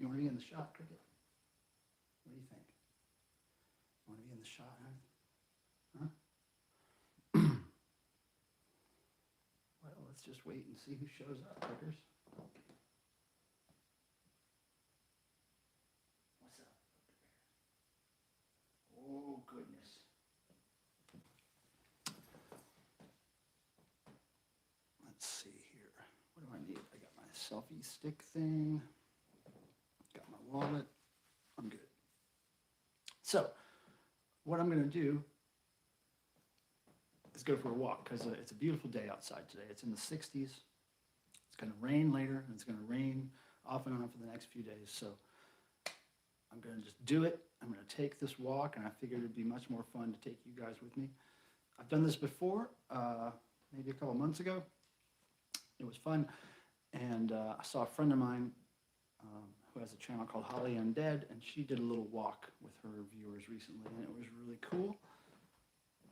want to be in the shot, Cricket? What do you think? You want to be in the shot, huh? Well, let's just wait and see who shows up, Crickers. What's up? Oh, goodness. Let's see here. What do I need? I got my selfie stick thing. Got my wallet. I'm good. So, what I'm going to do is go for a walk because it's a beautiful day outside today. It's in the 60s. It's going to rain later, and it's going to rain off and on for the next few days. So, I'm going to just do it. I'm going to take this walk, and I figured it'd be much more fun to take you guys with me. I've done this before, maybe a couple months ago. It was fun, and I saw a friend of mine who has a channel called Holly Undead, and she did a little walk with her viewers recently, and it was really cool.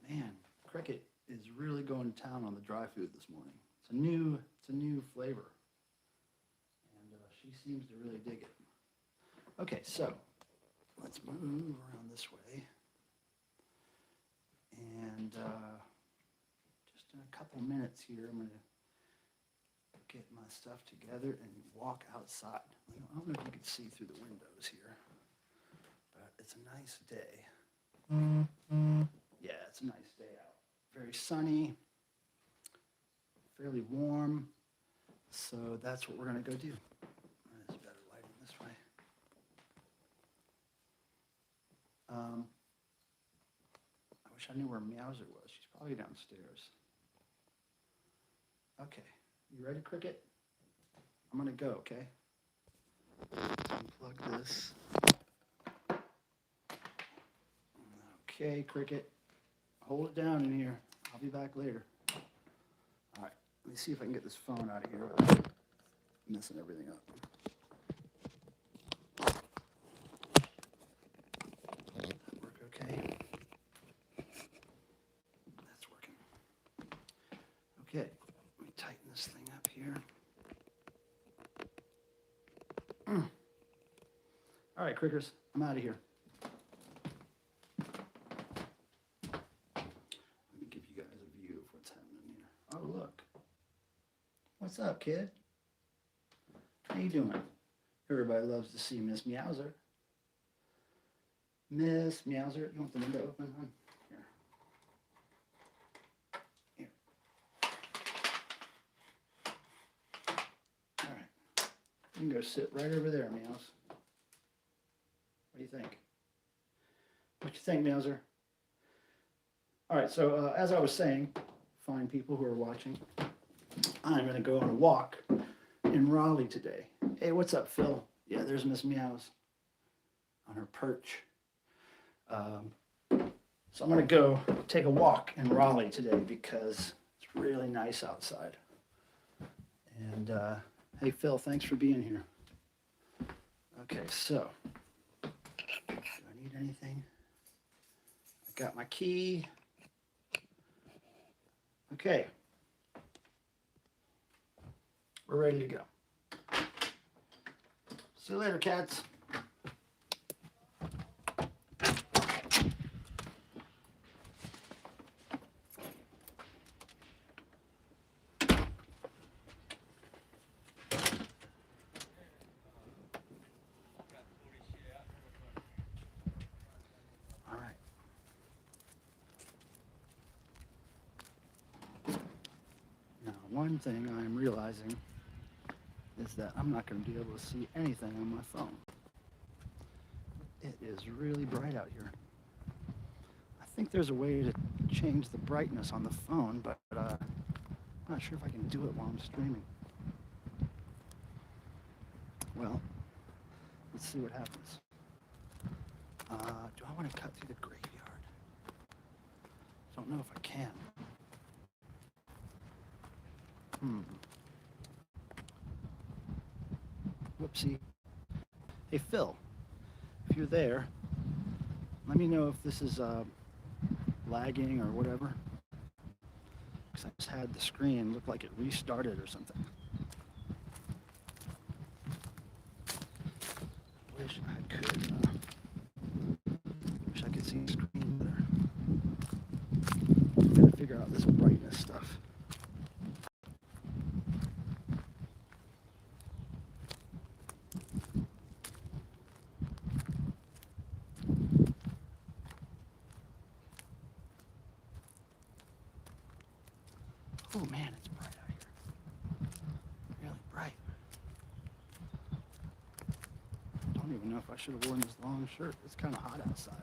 Man, Cricket is really going to town on the dry food this morning. It's a new flavor, and she seems to really dig it. Okay, so let's move around this way, and just in a couple minutes here, I'm going to get my stuff together and walk outside. I don't know if you can see through the windows here, but it's a nice day. Yeah, it's a nice day out. Very sunny, fairly warm. So that's what we're going to go do. There's better lighting this way. I wish I knew where Meowser was. She's probably downstairs. Okay. You ready, Cricket? I'm going to go, okay? Unplug this. Okay, Cricket. Hold it down in here. I'll be back later. All right. Let me see if I can get this phone out of here without messing everything up. That work okay? That's working. Okay. Let me tighten this thing up here. All right, Crickers, I'm out of here. Let me give you guys a view of what's happening here. Oh, look. What's up, kid? How you doing? Everybody loves to see Miss Meowser. Miss Meowser, you want the window open, hon? Here. All right. You can go sit right over there, Meows. What do you think? What you think, Meowser? All right, so as I was saying, fine people who are watching, I'm going to go on a walk in Raleigh today. Hey, what's up, Phil? Yeah, there's Miss Meows on her perch. So I'm going to go take a walk in Raleigh today because it's really nice outside. And hey, Phil, thanks for being here. Okay, so do I need anything? I got my key. Okay. We're ready to go. See you later, cats. All right. Now, one thing I'm realizing is that I'm not going to be able to see anything on my phone. It is really bright out here. I think there's a way to change the brightness on the phone, but I'm not sure if I can do it while I'm streaming. Well, let's see what happens. Do I want to cut through the graveyard? Don't know if I can. Whoopsie. Hey, Phil, if you're there, let me know if this is lagging or whatever. Because I just had the screen look like it restarted or something. man, it's bright out here. Really bright. I don't even know if I should have worn this long shirt. It's kind of hot outside.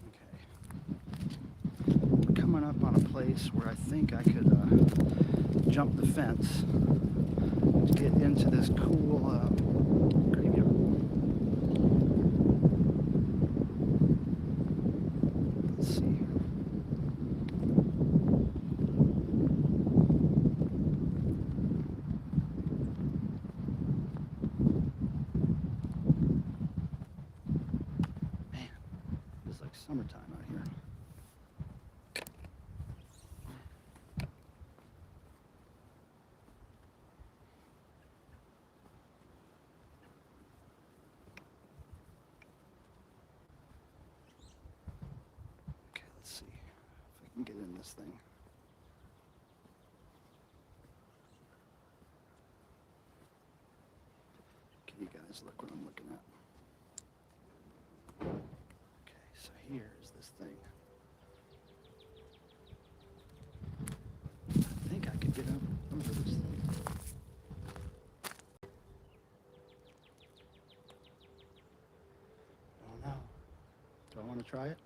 Okay. We're coming up on a place where I think I could jump the fence to get into this cool graveyard. Let's see here. Man, it's like summertime out here. Let's see if I can get in this thing. Can you guys look what I'm looking at? Okay, so here's this thing. I think I could get over this thing. I don't know. Do I want to try it?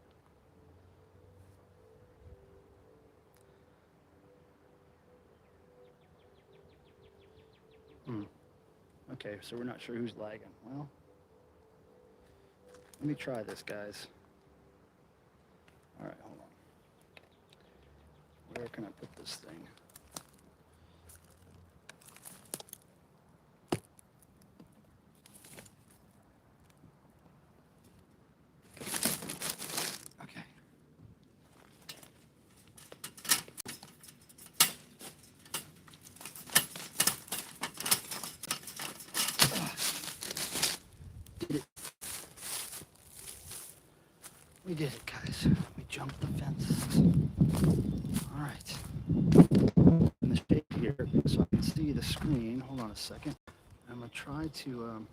Okay, so we're not sure who's lagging. Well, let me try this, guys. All right, hold on. Where can I put this thing? Okay. We did it, guys. We jumped the fence. All right. In the shade here, so I can see the screen. Hold on a second. I'm gonna try to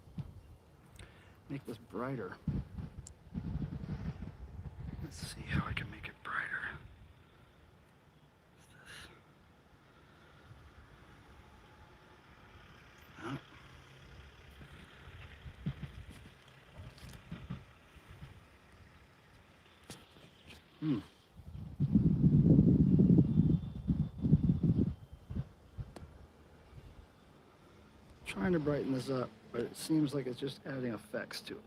make this brighter. Let's see how I can make it brighter. Oh. Trying to brighten this up, but it seems like it's just adding effects to it.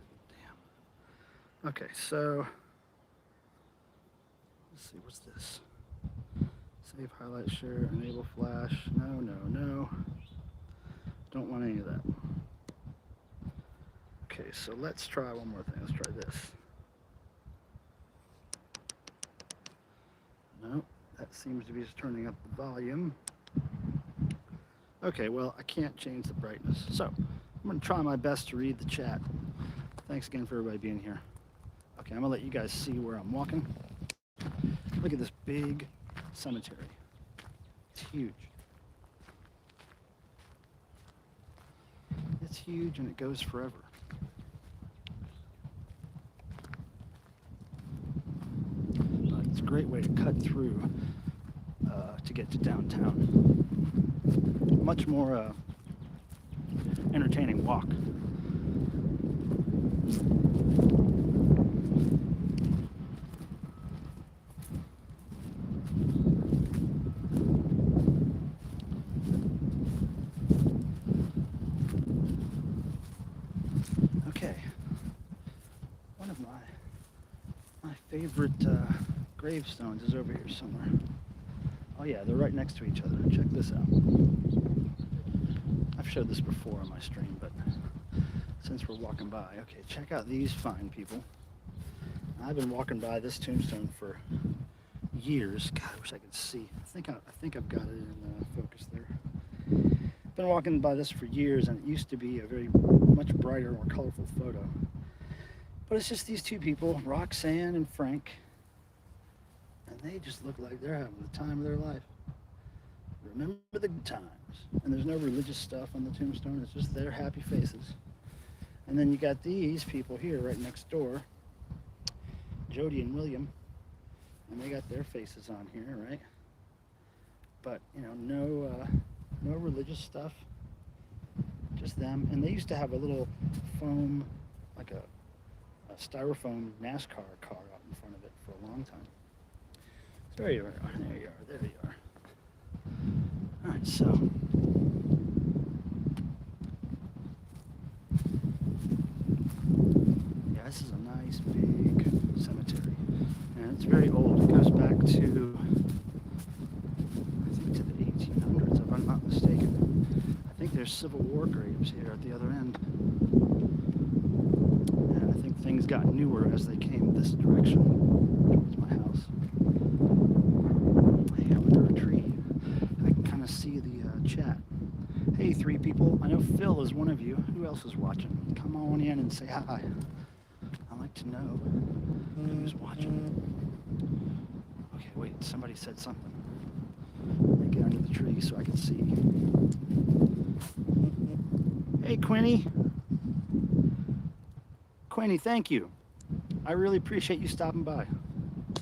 Damn. Okay, so let's see, what's this? Save, highlight, share, enable flash. No. Don't want any of that. Okay, so let's try one more thing. Let's try this. No, that seems to be just turning up the volume. Okay, well, I can't change the brightness. So I'm going to try my best to read the chat. Thanks again for everybody being here. Okay, I'm going to let you guys see where I'm walking. Look at this big cemetery. It's huge. It's huge and it goes forever. But it's a great way to cut through to get to downtown. Much more entertaining walk. Okay, one of my favorite gravestones is over here somewhere. Oh yeah, they're right next to each other. Check this out. I've showed this before on my stream, but since we're walking by, okay, check out these fine people. I've been walking by this tombstone for years. God, I wish I could see. I think I've got it in focus there. Been walking by this for years, and it used to be a very much brighter, more colorful photo. But it's just these two people, Roxanne and Frank, and they just look like they're having the time of their life. Remember the good times. And there's no religious stuff on the tombstone. It's just their happy faces. And then you got these people here right next door, Jody and William, and they got their faces on here, right? But you know, no religious stuff, just them. And they used to have a little foam, like a styrofoam NASCAR car out in front of it for a long time. So there you are. There you are. There you are. All right, so. Yeah, this is a nice big cemetery. And it's very old. It goes back to, I think, to the 1800s, if I'm not mistaken. I think there's Civil War graves here at the other end. And I think things got newer as they came this direction towards my house. Hey, I'm under a tree. I can kind of see the chat. Hey, 3 people. I know Phil is one of you. Who else is watching? Come on in and say hi. I like to know who's watching. Okay, wait. Somebody said something. Let me get under the tree so I can see. Hey, Quinny. Quinny, thank you. I really appreciate you stopping by.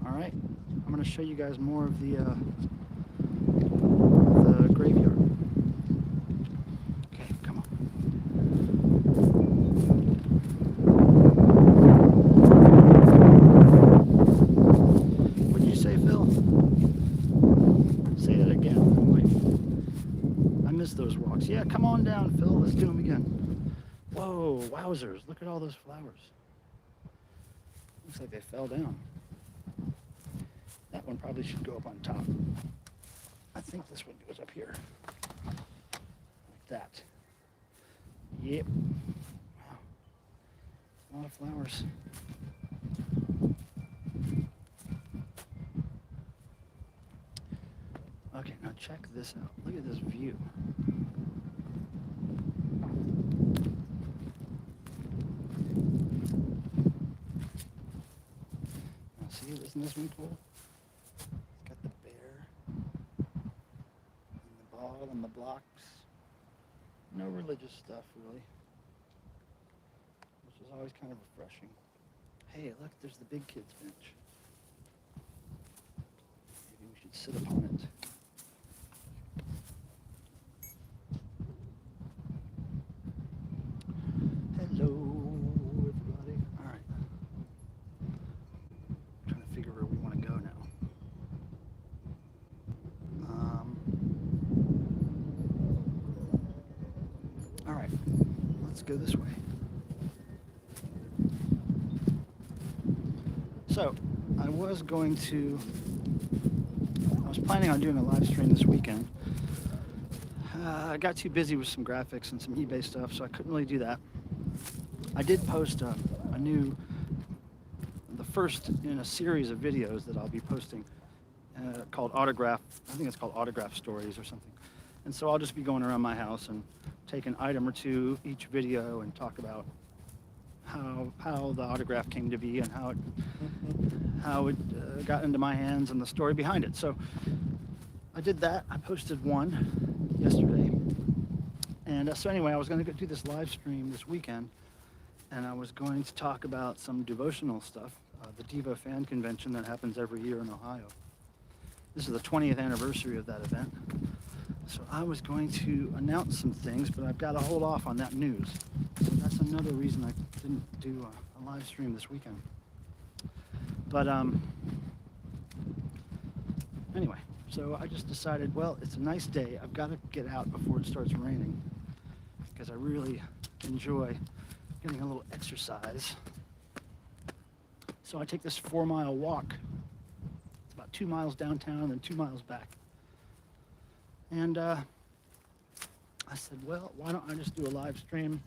All right, I'm going to show you guys more of the graveyard. Okay, come on. What did you say, Phil? Say that again. Wait. I missed those walks. Yeah, come on down, Phil. Let's do them again. Whoa, wowzers. Look at all those flowers. Looks like they fell down. That one probably should go up on top. I think this one goes up here. Like that. Yep. Wow. A lot of flowers. Okay, now check this out. Look at this view. Now see, isn't this one cool? It's got the bear and the ball and the blocks. No religious stuff, really, which is always kind of refreshing. Hey, look, there's the big kids bench. Maybe we should sit upon it. Hello, everybody. All right. I'm trying to figure where we want to go now. All right, let's go this way. So, I was planning on doing a live stream this weekend. I got too busy with some graphics and some eBay stuff, so I couldn't really do that. I did post the first in a series of videos that I'll be posting called Autograph, I think it's called Autograph Stories or something. And so I'll just be going around my house and take an item or two each video and talk about how the autograph came to be and how it got into my hands and the story behind it. So I did that. I posted one yesterday. And so anyway, I was going to do this live stream this weekend, and I was going to talk about some devotional stuff, the Devo Fan Convention that happens every year in Ohio. This is the 20th anniversary of that event. So I was going to announce some things, but I've got to hold off on that news. So that's another reason I didn't do a live stream this weekend. But anyway, so I just decided, well, it's a nice day. I've got to get out before it starts raining because I really enjoy getting a little exercise. So I take this 4-mile walk. It's about 2 miles downtown and then 2 miles back. And I said, well, why don't I just do a live stream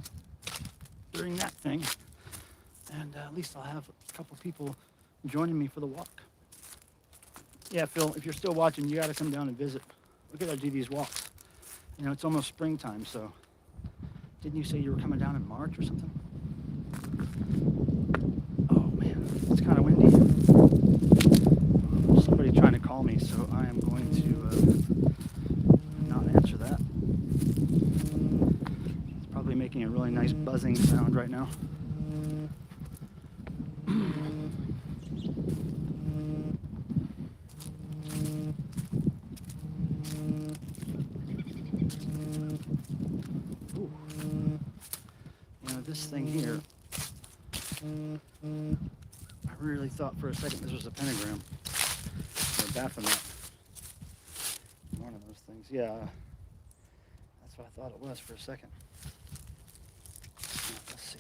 during that thing? And at least I'll have a couple people joining me for the walk. Yeah, Phil, if you're still watching, you got to come down and visit. We got to do these walks. You know, it's almost springtime, so didn't you say you were coming down in March or something? Oh, man, it's kind of windy. Somebody trying to call me, so I am going to not answer that. It's probably making a really nice buzz. buzzing sound right now. Ooh. You know, this thing here, I really thought for a second this was a pentagram or a Baphomet. One of those things. Yeah, that's what I thought it was for a second. Let's see.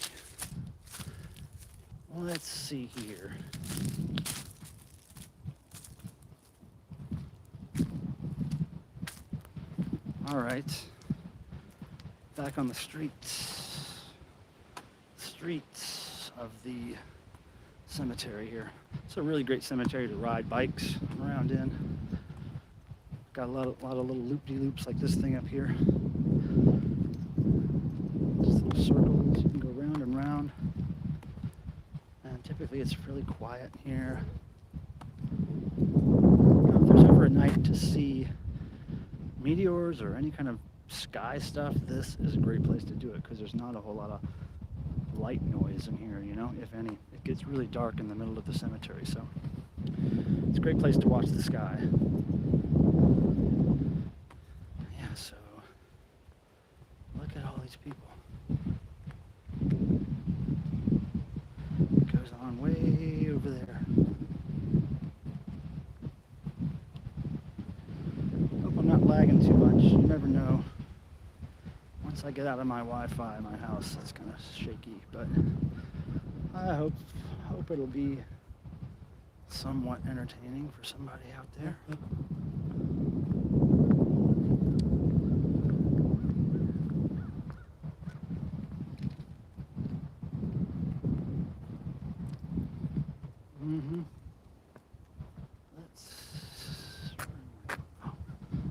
Let's see here. All right. Back on the streets of the cemetery here. It's a really great cemetery to ride bikes around in. Got a lot of little loop-de-loops like this thing up here. Just little circles, you can go round and round. And typically it's really quiet here. If there's ever a night to see meteors or any kind of sky stuff, this is a great place to do it because there's not a whole lot of light noise in here, you know, if any. It gets really dark in the middle of the cemetery, so it's a great place to watch the sky. Yeah, so look at all these people. It goes on way over there. Hope I'm not lagging too much. You never know. Once I get out of my Wi-Fi in my house, it's kind of shaky, but I hope it'll be somewhat entertaining for somebody out there.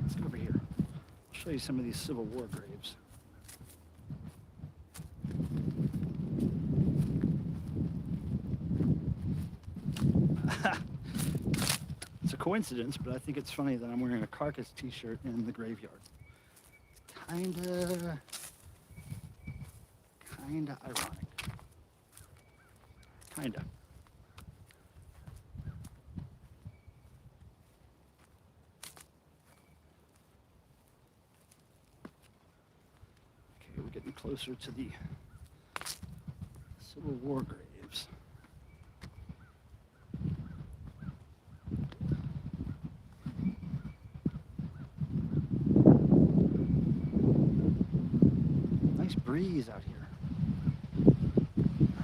Let's go over here. I'll show you some of these Civil War graves. It's a coincidence, but I think it's funny that I'm wearing a carcass t-shirt in the graveyard. Kinda ironic. Kinda. Okay, we're getting closer to the Civil War graves. Nice breeze out here.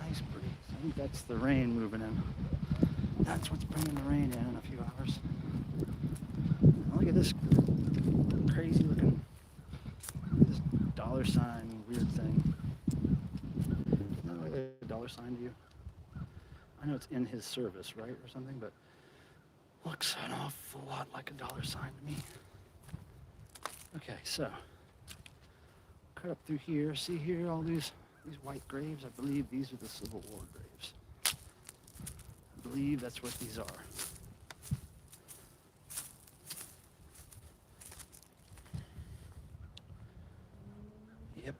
Nice breeze. I think that's the rain moving in. That's what's bringing the rain in a few hours. Look at this crazy looking, this dollar sign weird thing. Not really a dollar sign to you. I know it's in his service, right, or something, but looks an awful lot like a dollar sign to me. Okay, so cut up through here. See here, all these white graves? I believe these are the Civil War graves. I believe that's what these are. Yep.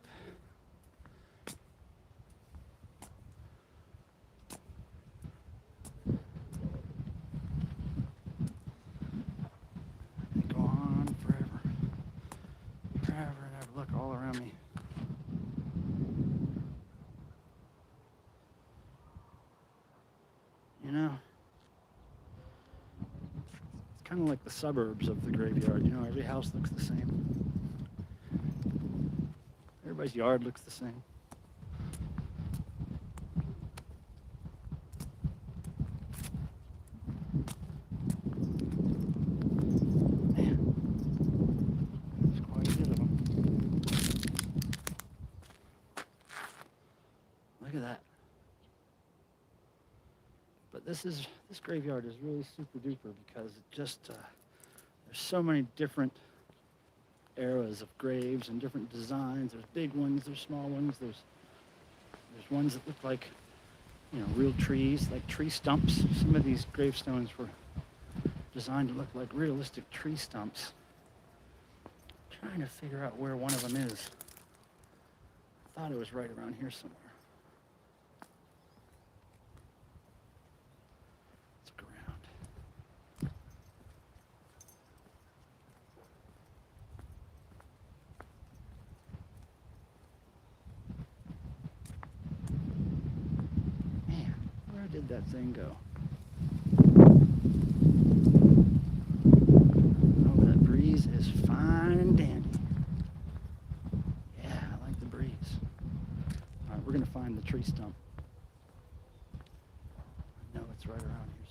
They go on forever. Forever and ever. Look all around me. You know, it's kind of like the suburbs of the graveyard. You know, every house looks the same. Everybody's yard looks the same. Man, there's quite a bit of them. Look at that. But this graveyard is really super duper because it just there's so many different eras of graves and different designs. There's big ones, there's small ones, there's ones that look like, you know, real trees, like tree stumps. Some of these gravestones were designed to look like realistic tree stumps. I'm trying to figure out where one of them is. I thought it was right around here somewhere. Let's look around. Man, where did that thing go? Oh, that breeze is fine and dandy. Yeah, I like the breeze. All right, we're gonna find the tree stump. I know it's right around here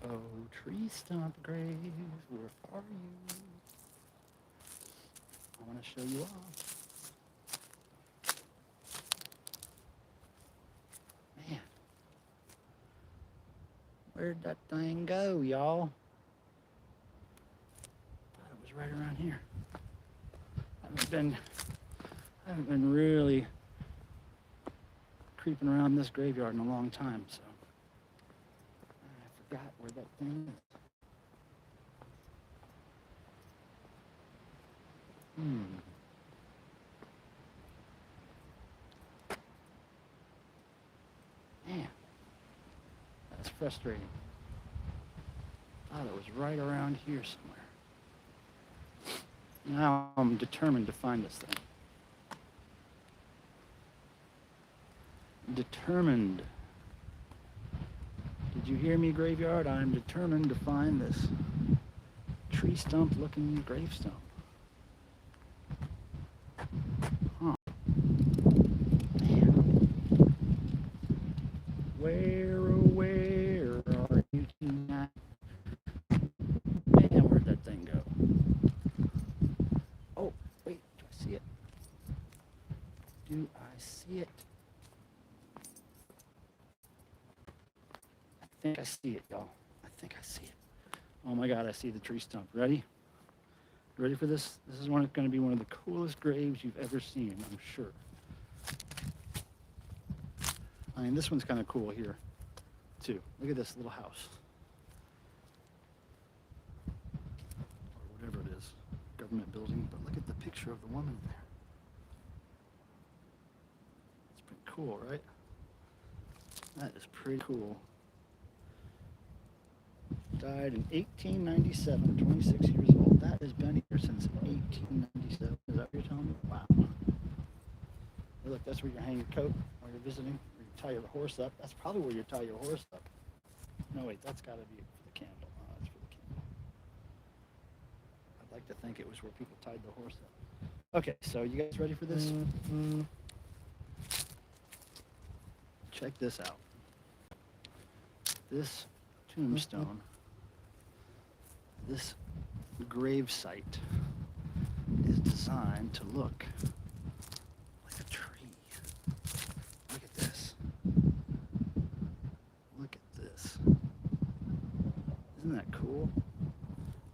somewhere. Oh, tree stump grave, where are you? I want to show you off. Man, where'd that thing go, y'all? Thought it was right around here. I haven't been really creeping around this graveyard in a long time, so I forgot where that thing is. Man, that's frustrating. Thought it was right around here somewhere. Now I'm determined to find this thing. Determined. Did you hear me, graveyard? I'm determined to find this tree stump looking gravestone. Huh. Man. Where are you tonight? Man, where'd that thing go? Oh, wait, do I see it? Do I see it? I think I see it, y'all. I think I see it. Oh my God, I see the tree stump. Ready? Ready for this? This is going to be one of the coolest graves you've ever seen, I'm sure. I mean, this one's kind of cool here, too. Look at this little house. Or whatever it is, government building. But look at the picture of the woman there. It's pretty cool, right? That is pretty cool. Died in 1897, 26 years old. That has been here since 1897. Is that what you're telling me? Wow. Hey, look, that's where you hang your coat while you're visiting. Where you tie your horse up. That's probably where you tie your horse up. No, wait, that's got to be for the candle. Oh, that's for the candle. I'd like to think it was where people tied the horse up. Okay, so you guys ready for this? Check this out. This tombstone, this grave site is designed to look like a tree. Look at this. Look at this. Isn't that cool?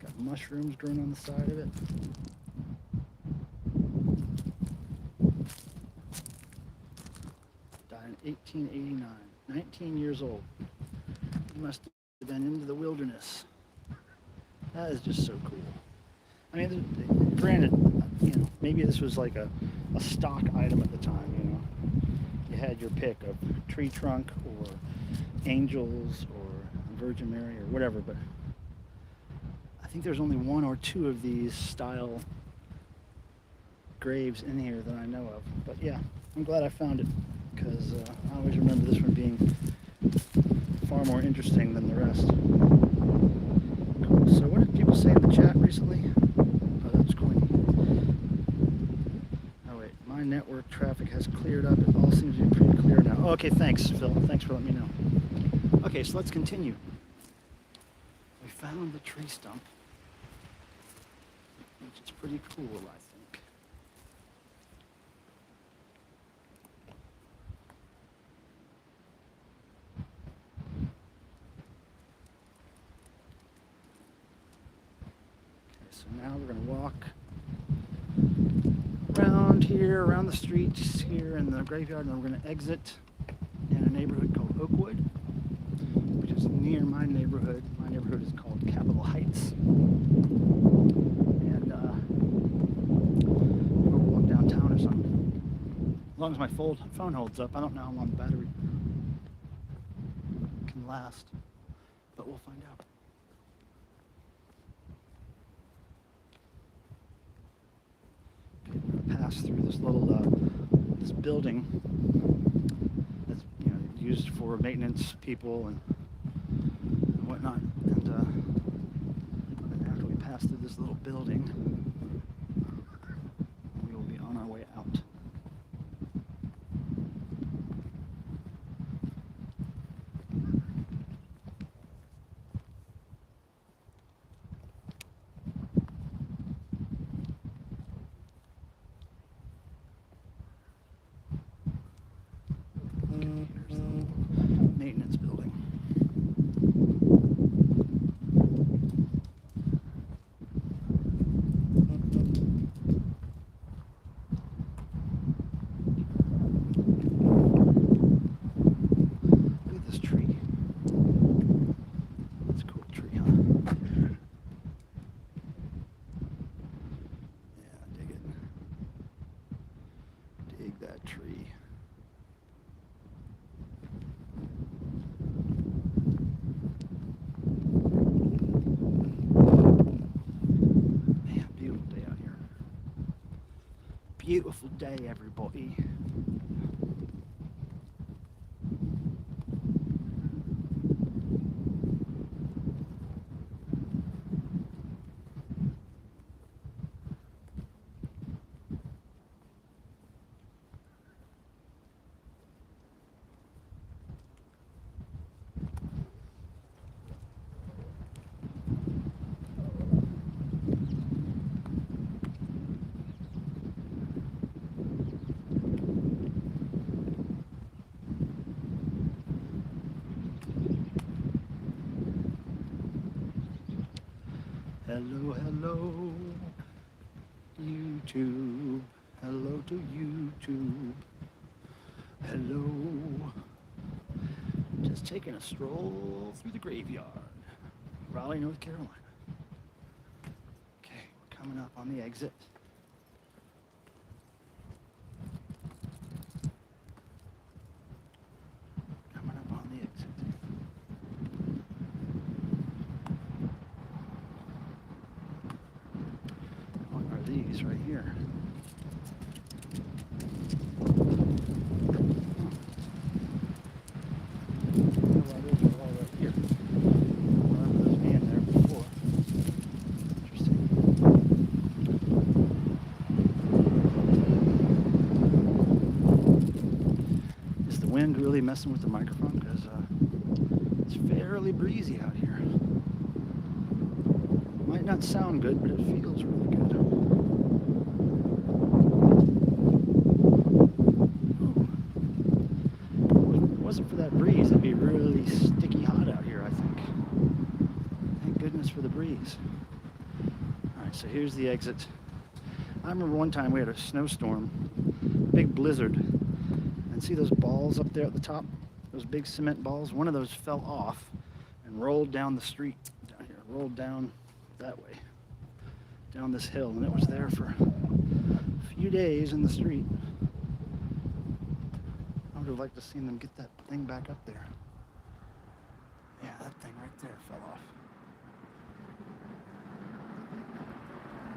Got mushrooms growing on the side of it. Died in 1889, 19 years old. He must have been into the wilderness. That is just so cool. I mean, granted, you know, maybe this was like a stock item at the time, you know. You had your pick of tree trunk or angels or Virgin Mary or whatever, but I think there's only one or two of these style graves in here that I know of. But yeah, I'm glad I found it because I always remember this one being far more interesting than the rest. Cool. So what did people say in the chat recently? Oh, that's Quinny. Oh wait, my network traffic has cleared up. It all seems to be pretty clear now. Oh, okay, thanks, Phil. Thanks for letting me know. Okay, so let's continue. We found the tree stump, which is pretty cool, I think. So now we're going to walk around here, around the streets here in the graveyard, and then we're going to exit in a neighborhood called Oakwood, which is near my neighborhood, my My neighborhood is called Capitol Heights. And we'll walk downtown or something. As long as my phone holds up. I don't know how long the battery can last, but we'll find out. Okay, we're gonna pass through this little this building that's used for maintenance people and whatnot. And after we pass through this little building, we will be on our way out. Maintenance building. Look at this tree. That's a cool tree, huh? Yeah, dig it. Dig that tree. Beautiful day, everybody. Hello, hello, YouTube. Hello to YouTube. Hello. Just taking a stroll through the graveyard. Raleigh, North Carolina. Okay, we're coming up on the exit. Coming up on the exit. These right here. Is the wind really messing with the microphone? Because it's fairly breezy out here. Might not sound good, but it feels really good. For that breeze, it'd be really sticky hot out here, I think. Thank goodness for the breeze. Alright, so here's the exit. I remember one time we had a snowstorm, big blizzard, and see those balls up there at the top? Those big cement balls? One of those fell off and rolled down the street down here, rolled down that way, down this hill, and it was there for a few days in the street. I would have liked to see them get that thing back up there. Yeah, that thing right there fell off.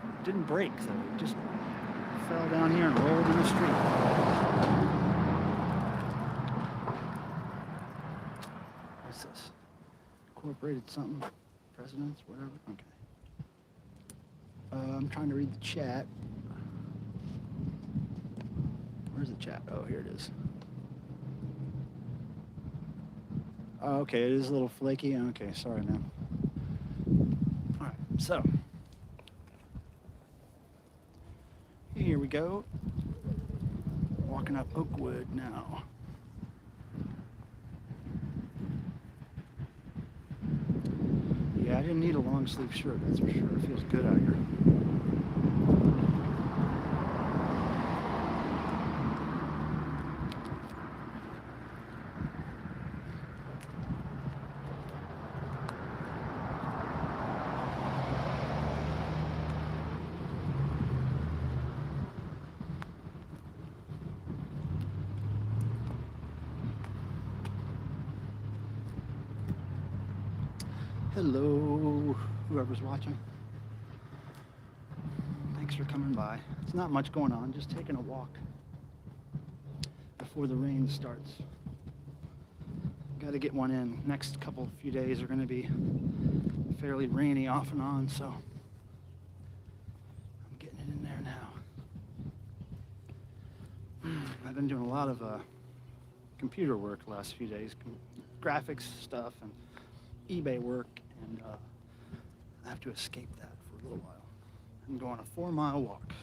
It didn't break though, it just fell down here and rolled in the street. What's this? Incorporated something? Presidents, whatever? Okay. I'm trying to read the chat. Where's the chat? Oh, here it is. Oh, okay, it is a little flaky. Okay, sorry, man. All right, so here we go. Walking up Oakwood now. Yeah, I didn't need a long sleeve shirt, that's for sure. It feels good out here. Hello, whoever's watching. Thanks for coming by. It's not much going on, just taking a walk before the rain starts. Got to get one in. Next few days are going to be fairly rainy off and on, so I'm getting it in there now. I've been doing a lot of computer work the last few days, graphics stuff and eBay work, and I have to escape that for a little while. I'm going a 4-mile walk.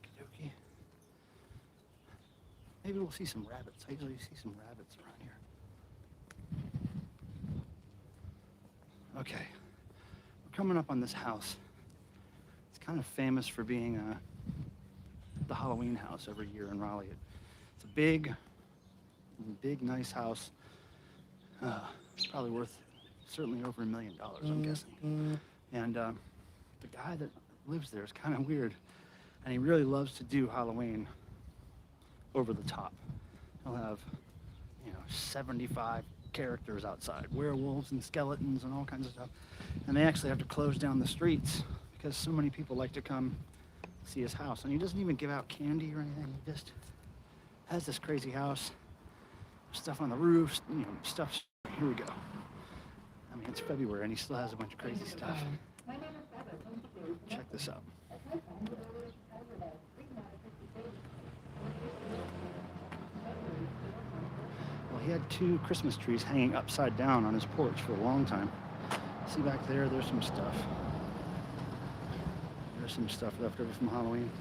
Okey-dokey. Maybe we'll see some rabbits. I usually see some rabbits around here. Okay, we're coming up on this house. It's kind of famous for being the Halloween house every year in Raleigh. It's a big, nice house. It's probably worth certainly over $1 million, I'm guessing. And the guy that lives there is kind of weird, and he really loves to do Halloween over the top. He'll have, 75 characters outside, werewolves and skeletons and all kinds of stuff. And they actually have to close down the streets because so many people like to come see his house. And he doesn't even give out candy or anything. He just has this crazy house, stuff on the roofs, stuff. Here we go. I mean, it's February and he still has a bunch of crazy stuff. Check this out. Well, he had 2 Christmas trees hanging upside down on his porch for a long time. See back there, there's some stuff. There's some stuff left over from Halloween.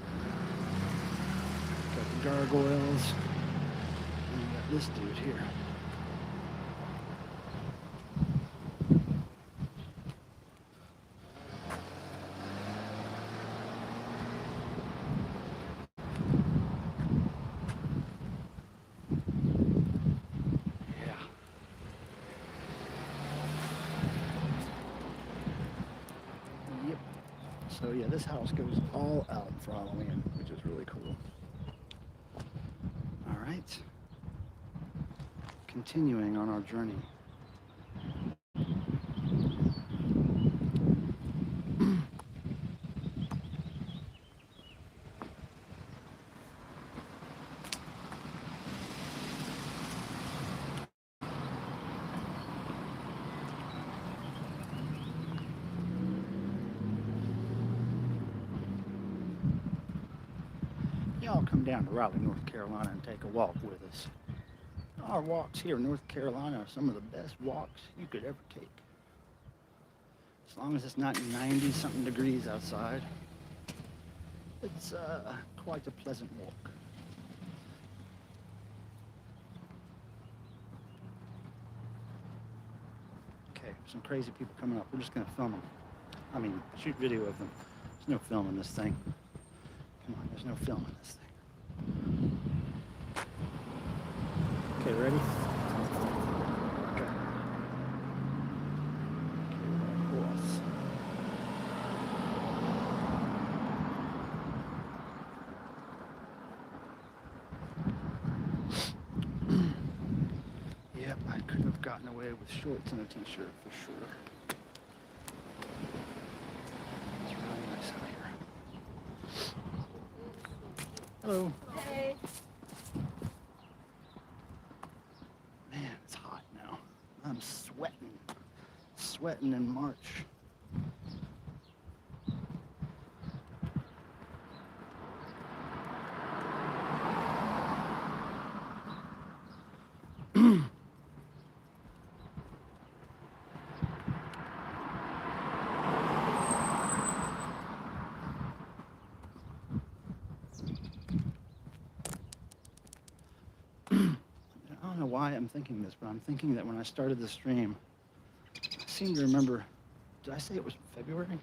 Got the gargoyles. And we got this dude here. So yeah, this house goes all out for Halloween, which is really cool. All right, continuing on our journey. Y'all come down to Raleigh, North Carolina and take a walk with us. Our walks here in North Carolina are some of the best walks you could ever take. As long as it's not 90-something degrees outside, it's quite a pleasant walk. Okay, some crazy people coming up. We're just gonna film them. I mean, shoot video of them. There's no film in this thing. Come on, there's no film in this thing. Okay, ready? Okay. Horse. Yep, I could have gotten away with shorts and a t-shirt for sure. It's really nice out here. Hello. Hey. Man, it's hot now. I'm sweating in March. I don't know why I'm thinking this, but I'm thinking that when I started the stream, I seem to remember, did I say it was February?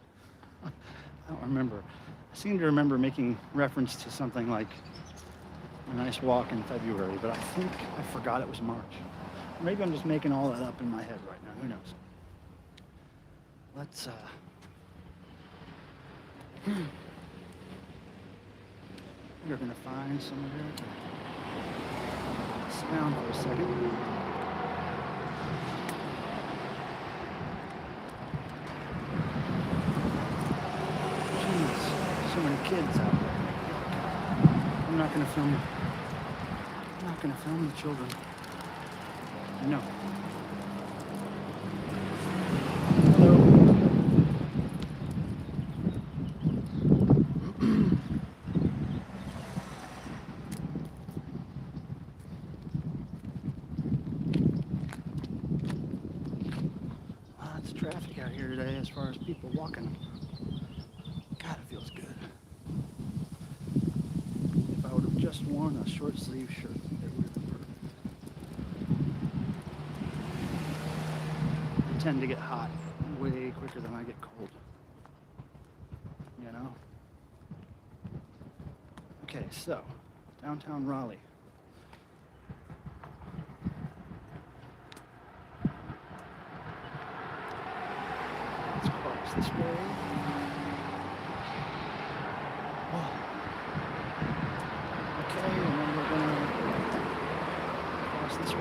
I don't remember. I seem to remember making reference to something like a nice walk in February, but I think I forgot it was March. Maybe I'm just making all that up in my head right now, who knows? Let's, we're gonna find somewhere to Sit down for a second. Jeez, so many kids out there. I'm not gonna film. I'm not gonna film the children. No. Hello. Lots of traffic out here today as far as people walking. God, it feels good. If I would have just worn a short sleeve shirt, it would have been perfect. I tend to get hot way quicker than I get cold. You know? Okay, so, downtown Raleigh. Let's cross this way. Oh. Okay, and then we're gonna cross this way.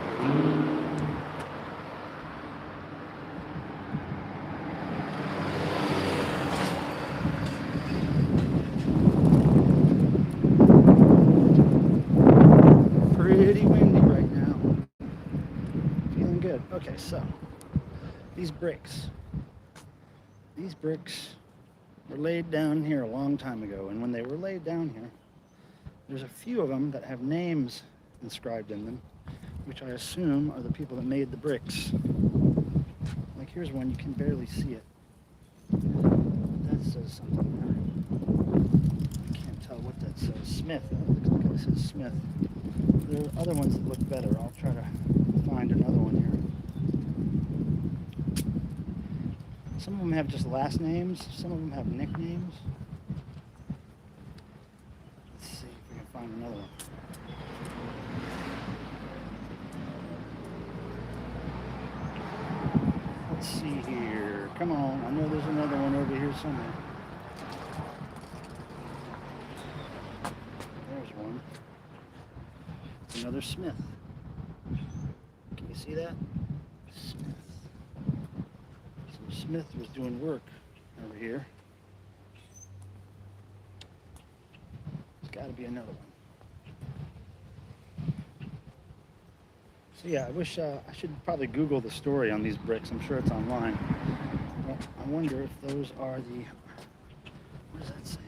Pretty windy right now. Feeling good. Okay, so these bricks were laid down here a long time ago, and when they were laid down here, there's a few of them that have names inscribed in them, which I assume are the people that made the bricks. Like here's one, you can barely see it. That says something there. I can't tell what that says. Smith. It looks like it says Smith. There are other ones that look better. I'll try to find another one here. Some of them have just last names. Some of them have nicknames. Let's see if we can find another one. Let's see here. Come on. I know there's another one over here somewhere. There's one. It's another Smith. Can you see that? Smith. So Smith was doing work over here. There's got to be another one. So yeah, I wish I should probably Google the story on these bricks. I'm sure it's online. But I wonder if those are the. What does that say?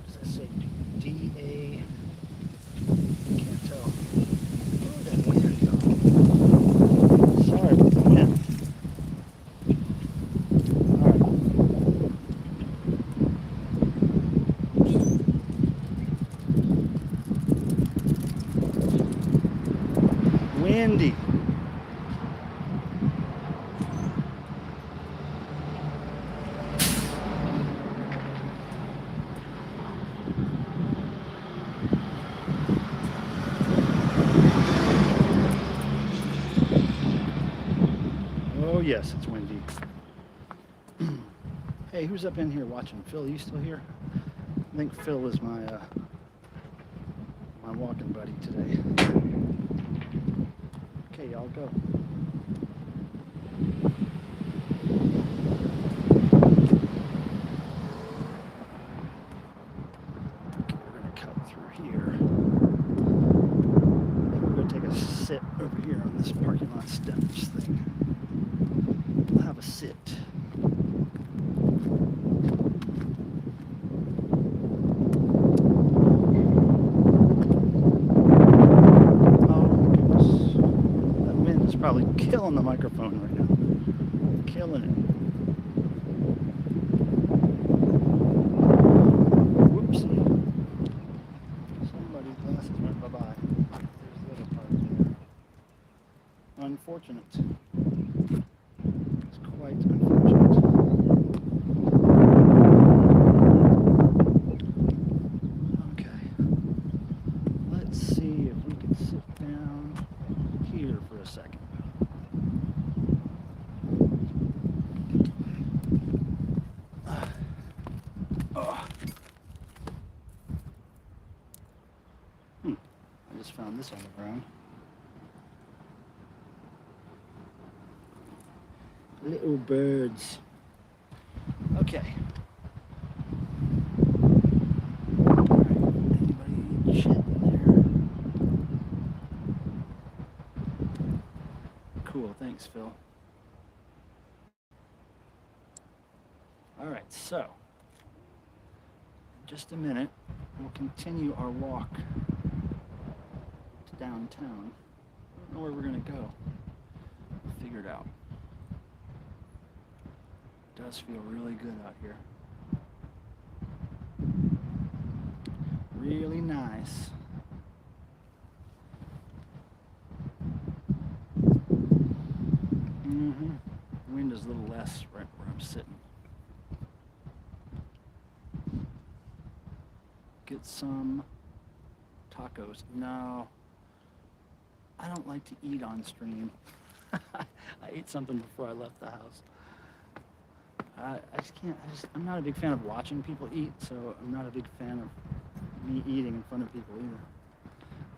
Does that say D.A.? Can't tell. Oh, that wind. Sorry about the wind. All right. Windy. Oh yes, it's windy. Hey, who's up in here watching? Phil, are you still here? I think Phil is my my walking buddy today. Okay, y'all go. Okay, we're gonna cut through here. We're gonna take a sit over here on this parking lot steps thing. We'll have a sit. Probably killing the microphone right now. Killing it. Whoopsie. Somebody's glasses went bye-bye. There's the other part there. Unfortunate. It's quite unfortunate. Okay. Let's see if we can sit down here for a second. found this on the ground. Little birds. Okay. Anybody eat shit in there? Cool, thanks, Phil. All right, so in just a minute, we'll continue our walk to downtown. I don't know where we're gonna go. We'll figure it out. It does feel really good out here. Really nice. The wind is a little less right where I'm sitting. Get some tacos. No, I don't like to eat on stream. I ate something before I left the house. I just can't, I'm not a big fan of watching people eat, so I'm not a big fan of me eating in front of people either.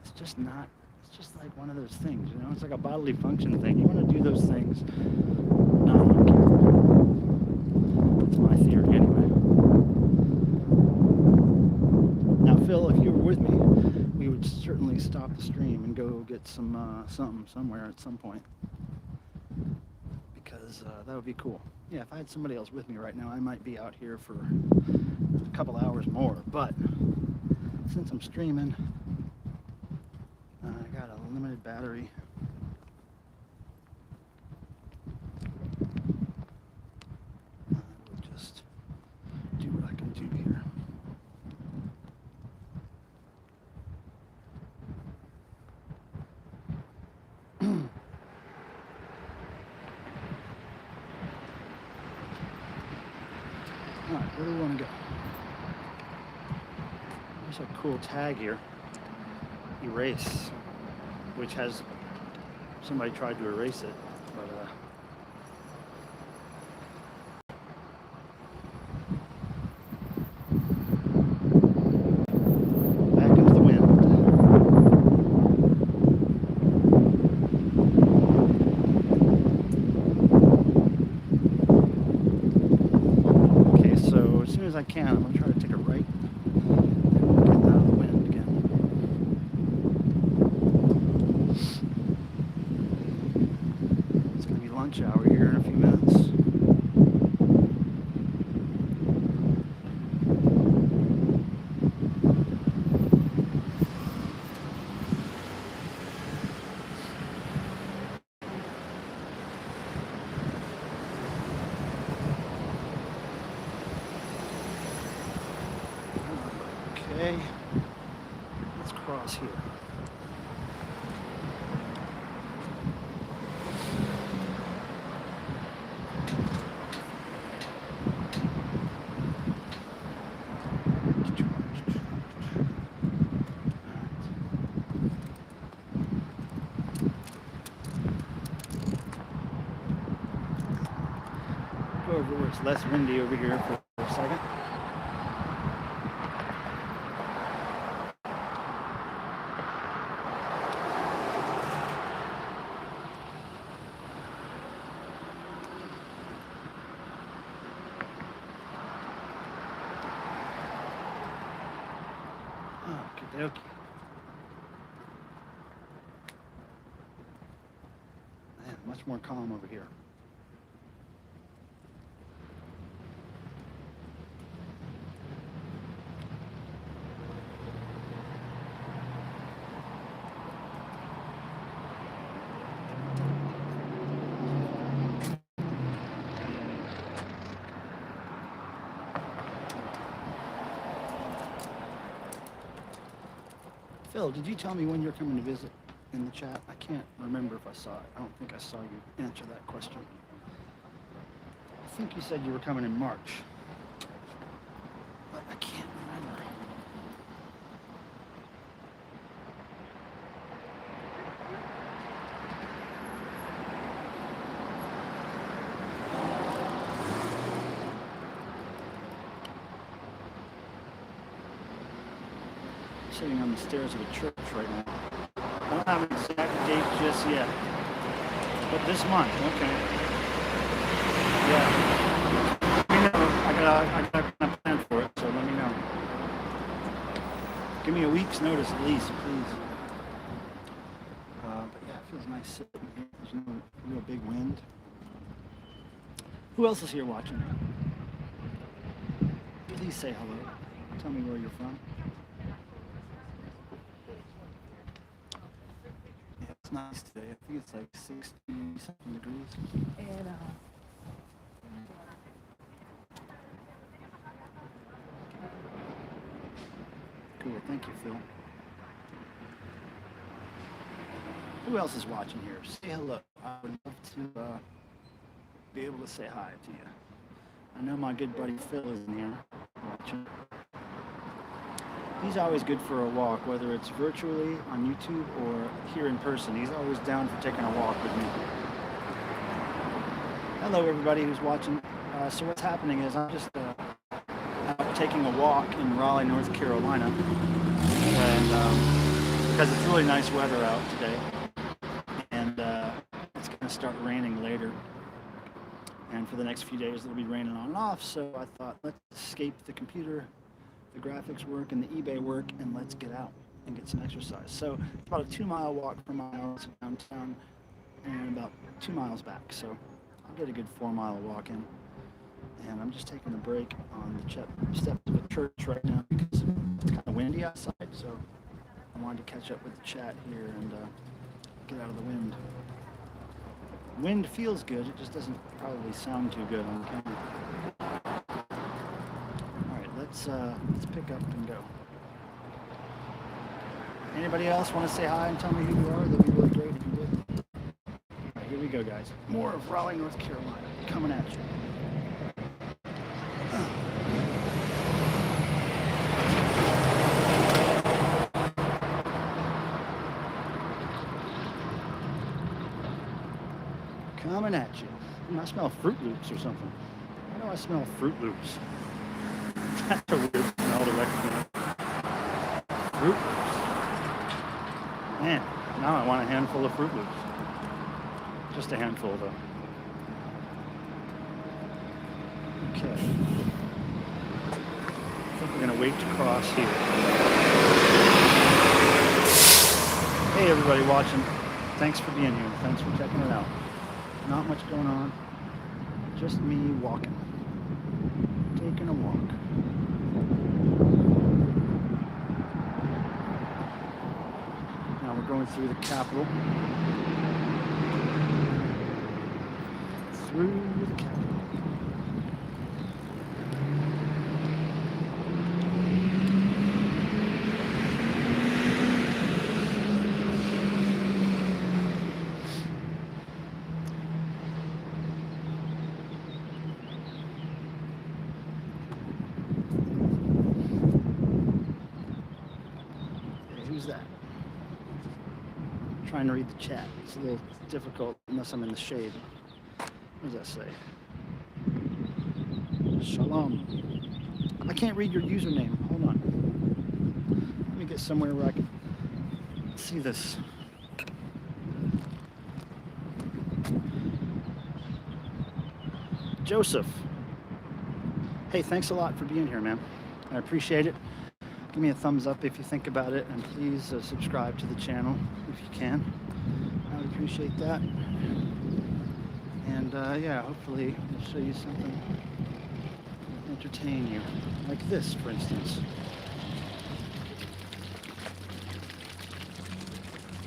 It's just not, it's just like one of those things, you know? It's like a bodily function thing. You want to do those things not on camera. That's my theory anyway. Now, Phil, if you were with me, we would certainly stop the stream and go get some something somewhere at some point. Because that would be cool. Yeah, if I had somebody else with me right now, I might be out here for a couple hours more. But since I'm streaming, I got a limited battery. I will just do what I can do here. All right, where do we want to go? There's a cool tag here, erase, which has, somebody tried to erase it, but back into the wind. Okay, so as soon as I can, I'm going to try to take a right. Get out of the wind again. It's going to be lunch hour here in a few minutes. Okay, let's cross here. Go over where it's less windy over here for a second. Okay. Man, much more calm over here. Phil, did you tell me when you're coming to visit in the chat? I can't remember if I saw it. I don't think I saw you answer that question. I think you said you were coming in March, but I can't remember. Sitting on the stairs of a church right now. don't have an exact date just yet. But this month, okay. Yeah. Let me know. I got a plan for it, so let me know. Give me a week's notice at least, please. But yeah, it feels nice sitting here. There's no real big wind. Who else is here watching? Please say hello. Tell me where you're from. Yeah, it's nice today. I think it's like 60-something degrees. And Cool, thank you, Phil. Who else is watching here? Say hello. I would love to be able to say hi to you. I know my good buddy Phil is in here watching. He's always good for a walk, whether it's virtually on YouTube or here in person. He's always down for taking a walk with me. Hello, everybody who's watching. So what's happening is I'm just out taking a walk in Raleigh, North Carolina, and because it's really nice weather out today, and it's going to start raining later. And for the next few days, it'll be raining on and off. So I thought, let's escape the computer, the graphics work, and the eBay work, and let's get out and get some exercise. So it's about a 2-mile walk from my house downtown, and about 2 miles back. So I'll get a good 4-mile walk in. And I'm just taking a break on the steps of a church right now because it's kind of windy outside. So I wanted to catch up with the chat here and get out of the wind. Wind feels good, it just doesn't probably sound too good on camera. Alright, let's pick up and go. Anybody else want to say hi and tell me who you are? That'd be really great if you did. Alright, here we go, guys. More of Raleigh, North Carolina, coming at you. Coming at you. I smell Fruit Loops or something. I know I smell Fruit Loops. That's a weird smell to recognize. Fruit Loops. Man, now I want a handful of Fruit Loops. Just a handful, though. Okay. I think we're going to wait to cross here. Hey, everybody watching. Thanks for being here. Thanks for checking it out. Not much going on, just me walking, taking a walk. Now we're going through the Capitol. Through the Capitol. Who's that? I'm trying to read the chat. It's a little difficult unless I'm in the shade. What does that say? Shalom. I can't read your username. Hold on. Let me get somewhere where I can see this. Joseph. Hey, thanks a lot for being here, man. I appreciate it. Give me a thumbs up if you think about it, and please subscribe to the channel if you can. I would appreciate that. And yeah, hopefully I'll show you something to entertain you, like this, for instance.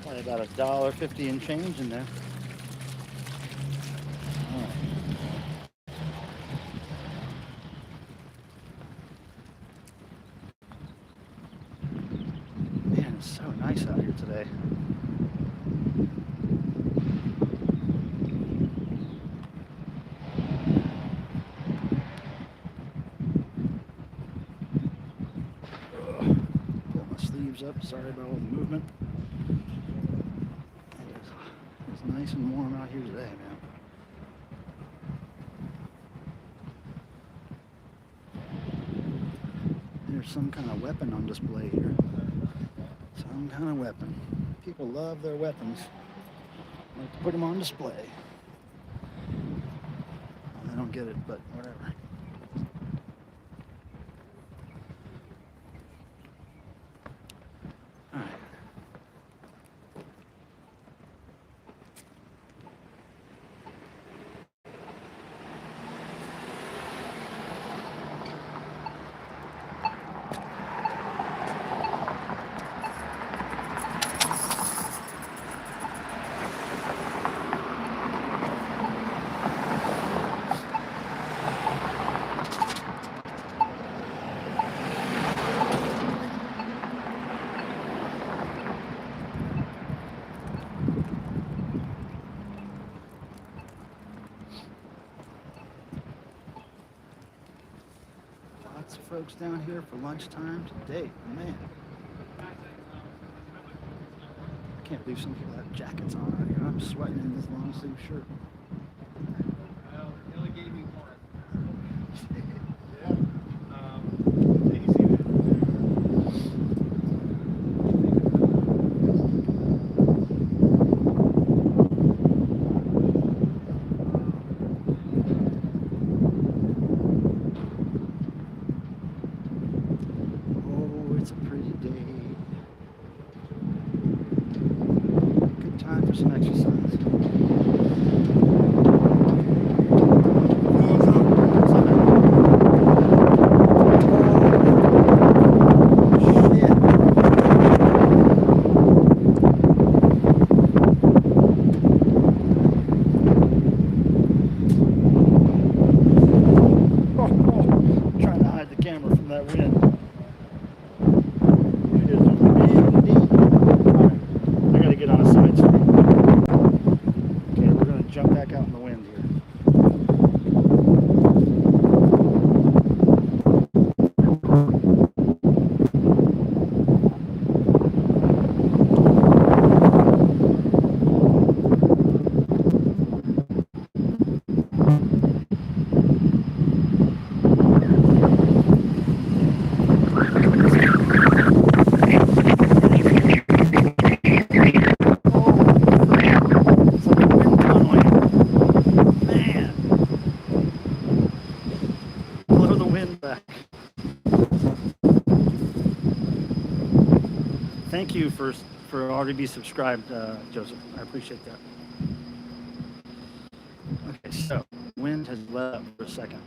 Probably about $1.50 and change in there. All right. Man, it's so nice out here today. Pull my sleeves up. Sorry about all the movement. It's nice and warm out here today, man. There's some kind of weapon on display here. Some kind of weapon. People love their weapons. Like to put them on display. I don't get it, but whatever. All right. Lots of folks down here for lunchtime today. Man, I can't believe some people have jackets on out here. I'm sweating in this long sleeve shirt. It's a pretty day. Good time for some exercise. Trying to hide the camera from that wind. Get on a side street. Okay, we're going to jump back out in the wind here. Thank you for already be subscribed, Joseph. I appreciate that. Okay, so wind has let up for a second.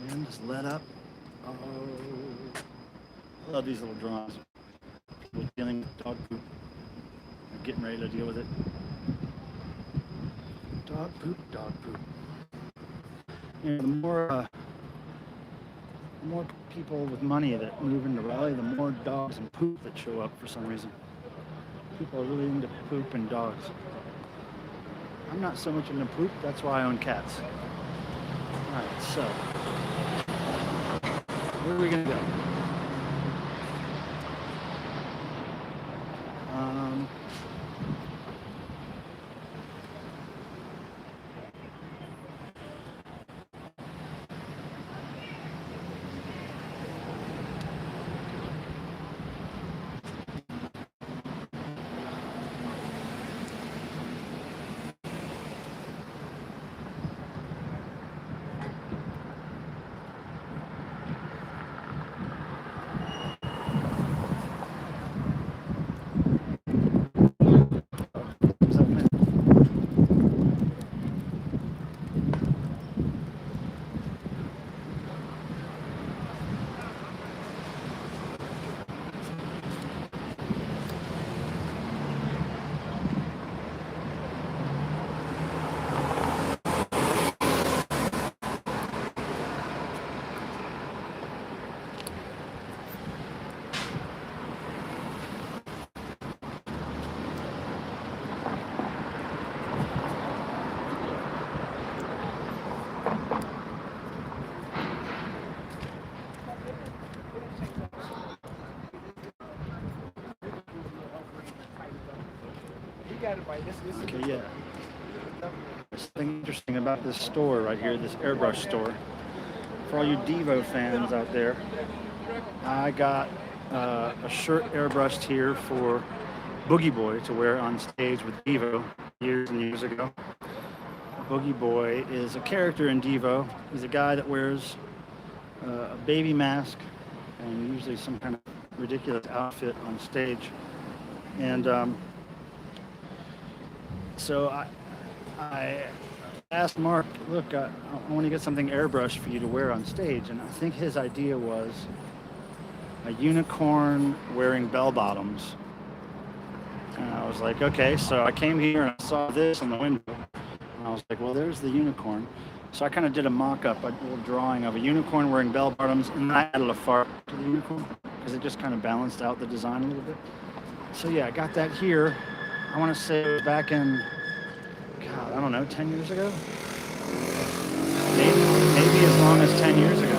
Wind has let up. Oh, I love these little drawings. People dealing with dog poop. They're getting ready to deal with it. Dog poop, dog poop. You know, the more people with money that move into Raleigh, the more dogs and poop that show up for some reason. People are really into poop and dogs. I'm not so much into poop, that's why I own cats. Alright, so, where are we going to go? Okay, yeah. There's something interesting about this store right here, this Airbrush Store. For all you Devo fans out there, I got a shirt airbrushed here for Boogie Boy to wear on stage with Devo years and years ago. Boogie Boy is a character in Devo. He's a guy that wears a baby mask and usually some kind of ridiculous outfit on stage. And so I asked Mark, look, I want to get something airbrushed for you to wear on stage. And I think his idea was a unicorn wearing bell bottoms. And I was like, okay. So I came here and I saw this on the window. And I was like, well, there's the unicorn. So I kind of did a mock-up, a little drawing of a unicorn wearing bell bottoms, and I added a fart to the unicorn because it just kind of balanced out the design a little bit. So yeah, I got that here. I want to say it was back in, God, I don't know, 10 years ago? Maybe as long as 10 years ago.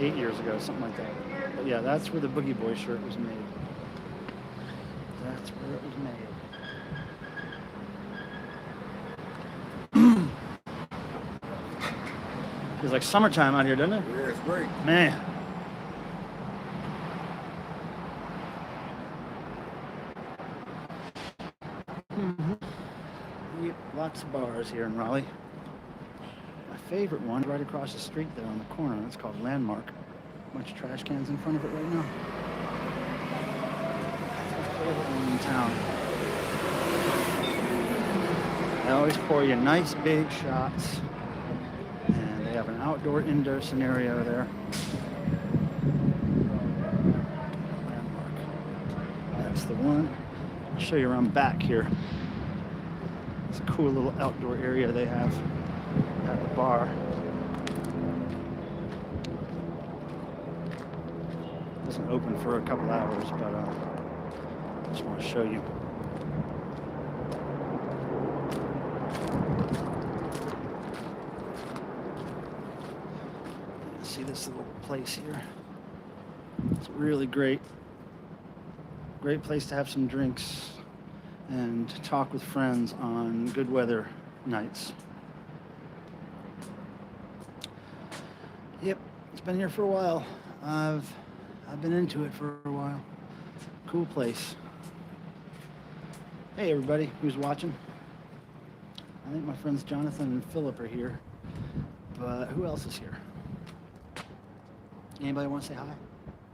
8 years ago, something like that. But yeah, that's where the Boogie Boy shirt was made. That's where it was made. Feels like summertime out here, doesn't it? Yeah, it's great. Man. Yep, lots of bars here in Raleigh. My favorite one right across the street there on the corner. It's called Landmark. Bunch of trash cans in front of it right now. That's my favorite one in town. They always pour you nice big shots. And they have an outdoor-indoor scenario there. Landmark. That's the one. I'll show you around back here. It's a cool little outdoor area they have at the bar. Doesn't open for a couple hours, but I just want to show you. See this little place here? It's really great. Great place to have some drinks and to talk with friends on good weather nights. Yep, it's been here for a while. I've been into it for a while. Cool place. Hey everybody who's watching. I think my friends Jonathan and Philip are here, but who else is here? Anybody want to say hi?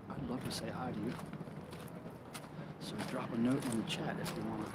I'd love to say hi to you. So drop a note in the chat if you want.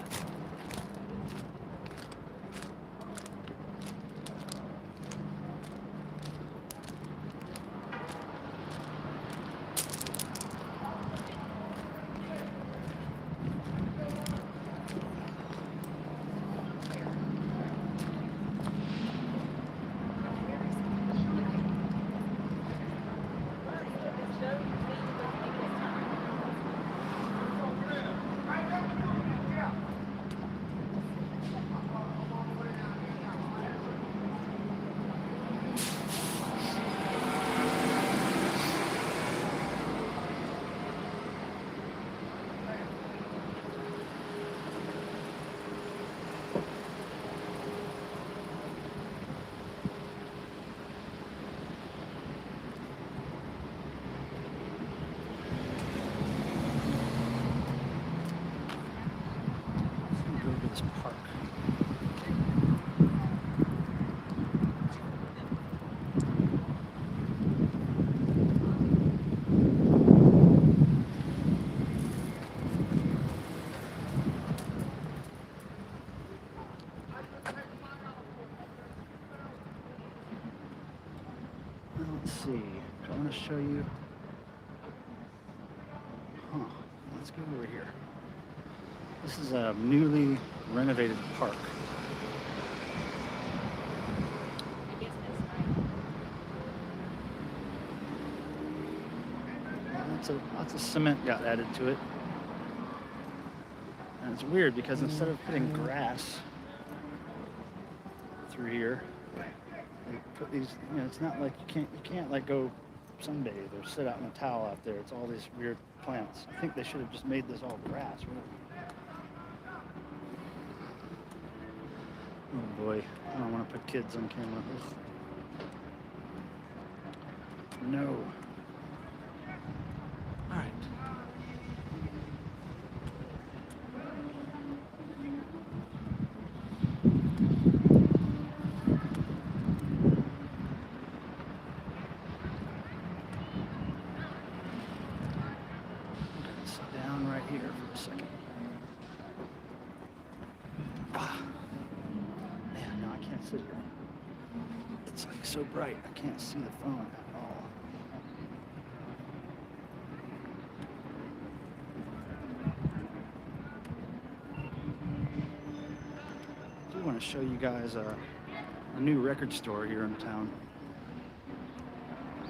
This park. Let's see. I want to show you. Let's go over here. This is a newly renovated park. Lots of cement got added to it. And it's weird because instead of putting grass through here, they put these, it's not like you can't like go sunbathe or sit out in a towel out there. It's all these weird plants. I think they should have just made this all grass, really. Oh boy, I don't want to put kids on camera. Ugh. No. All right. Sit down right here for a second. Ah. Man, no, I can't sit here. It's like so bright, I can't see the phone at all. I do want to show you guys a new record store here in town.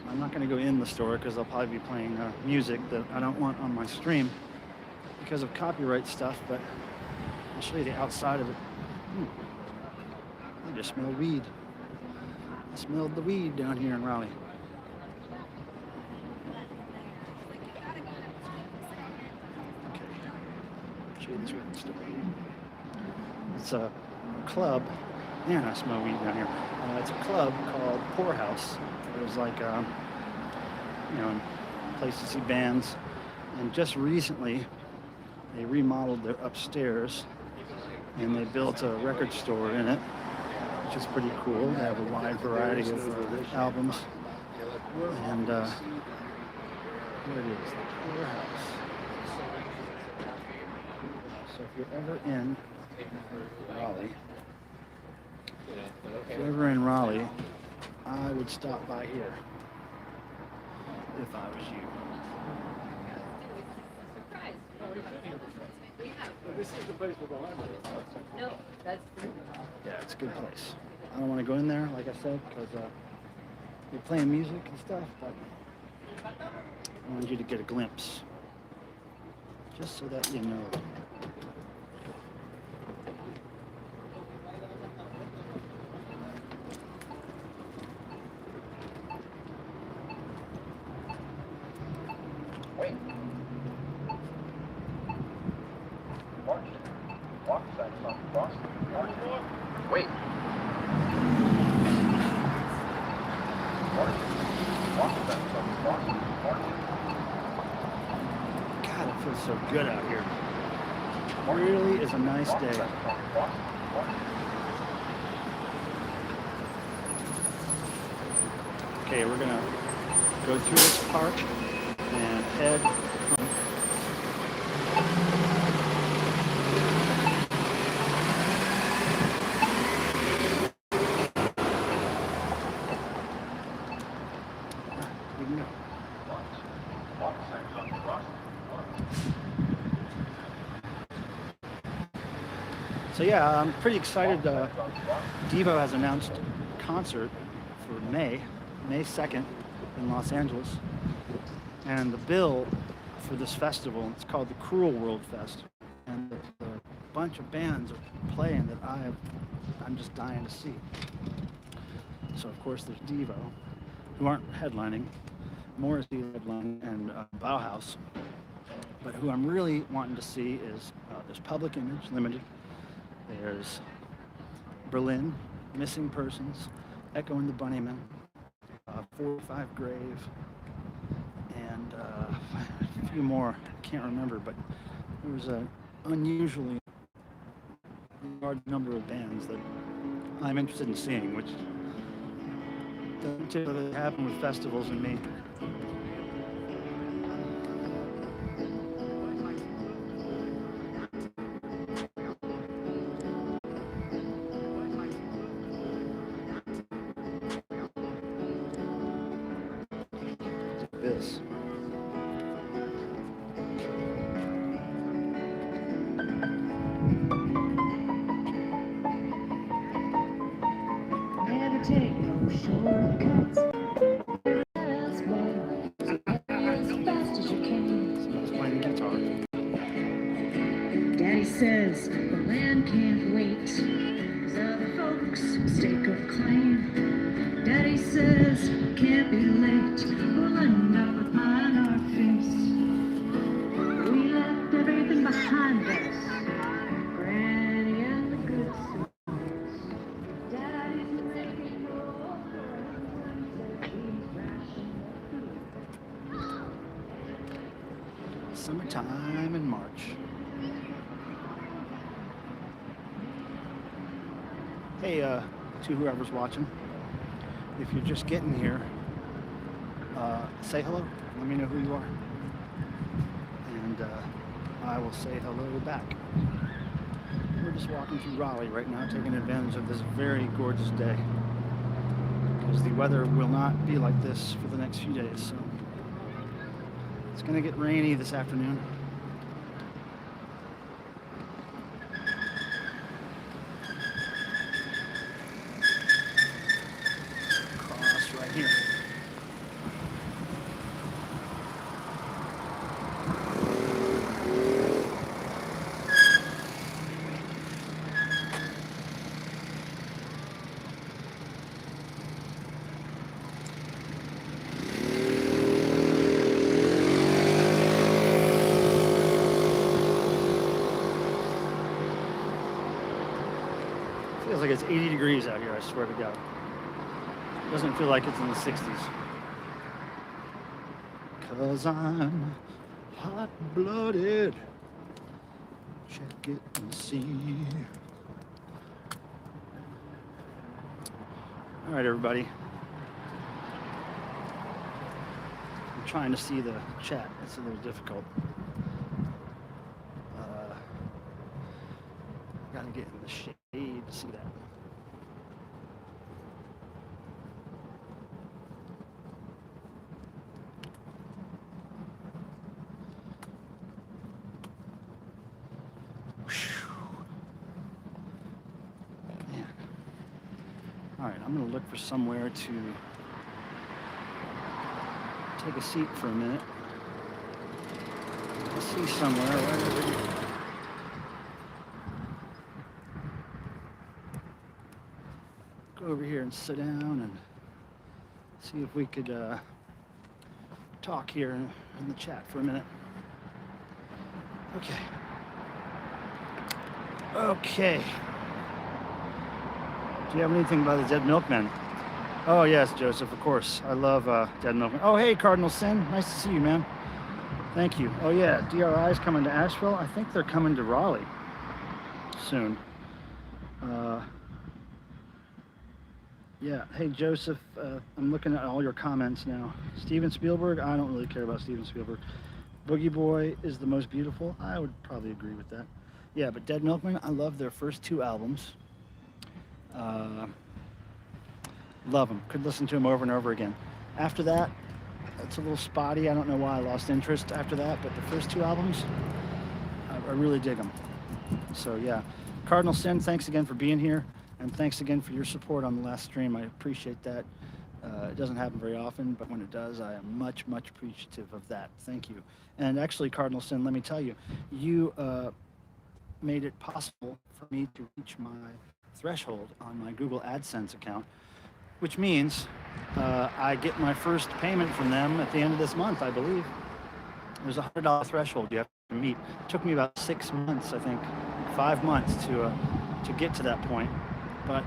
I'm not going to go in the store because they'll probably be playing music that I don't want on my stream because of copyright stuff, but I'll show you the outside of it. I just smell weed. I smelled the weed down here in Raleigh. Okay, I'll show you this record store. It's a club. Man, I smell weed down here. It's a club called Poorhouse. There's like, you know, a place to see bands. And just recently, they remodeled their upstairs and they built a record store in it, which is pretty cool. They have a wide variety of albums. And here it is, the Poorhouse. So if you're ever in Raleigh, I would stop by here if I was you. This is the place with the library. No, that's. Yeah, it's a good place. I don't want to go in there, like I said, because they're playing music and stuff, but I wanted you to get a glimpse, just so that you know. Wait. March. Walk signs on the cross. March. Wait. March. Walk signs on the cross. March. God, it feels so good out here. It really is a nice day. Okay, we're gonna go through this park and head. We can go. So yeah, I'm pretty excited. Devo has announced a concert for May 2nd in Los Angeles. And the bill for this festival, it's called the Cruel World Fest. And a bunch of bands are playing that I'm just dying to see. So of course there's Devo, who aren't headlining, Morrissey headlining, and Bauhaus. But who I'm really wanting to see is there's Public Image Limited. There's Berlin, Missing Persons, Echo and the Bunnymen, 45 Grave, and a few more. I can't remember, but there was an unusually large number of bands that I'm interested in seeing, which doesn't typically happen with festivals in May. This. Never take no shortcuts. As fast as you can. Someone's playing the guitar. Daddy says the land can't wait. 'Cause other folks stake a claim. Daddy says can't be late. We'll end up with pie on our face. We left everything behind us. Granny and the good songs. Daddy's making more. He's rational. Summertime in March. Hey, to whoever's watching, if you're just getting here, say hello. Let me know who you are. And I will say hello back. We're just walking through Raleigh right now, taking advantage of this very gorgeous day. Because the weather will not be like this for the next few days. So it's going to get rainy this afternoon. Cross right here. Feels like it's 80 degrees out here, I swear to God. It doesn't feel like it's in the 60s. 'Cause I'm hot-blooded. Check it and see. All right, everybody. I'm trying to see the chat. It's a little difficult. Gotta get in the shade to see that. Man. All right, I'm gonna look for somewhere to take a seat for a minute. I see somewhere right over here. Go over here and sit down and see if we could talk here in the chat for a minute. Okay. Okay. Do you have anything about the Dead Milkmen? Oh yes, Joseph, of course. I love Dead Milkmen. Oh hey, Cardinal Sin. Nice to see you, man. Thank you. Oh yeah, DRI's coming to Asheville. I think they're coming to Raleigh soon. Yeah, hey Joseph, I'm looking at all your comments now. Steven Spielberg, I don't really care about Steven Spielberg. Boogie Boy is the most beautiful. I would probably agree with that. Yeah, but Dead Milkmen, I love their first two albums. Love them. Could listen to them over and over again. After that, it's a little spotty. I don't know why I lost interest after that, but the first two albums, I really dig them. So yeah, Cardinal Sin, thanks again for being here. And thanks again for your support on the last stream. I appreciate that. It doesn't happen very often, but when it does, I am much, much appreciative of that. Thank you. And actually, Cardinal Sin, let me tell you, you made it possible for me to reach my threshold on my Google AdSense account, which means I get my first payment from them at the end of this month, I believe. There's a $100 threshold you have to meet. It took me about 6 months, I think, 5 months to get to that point. But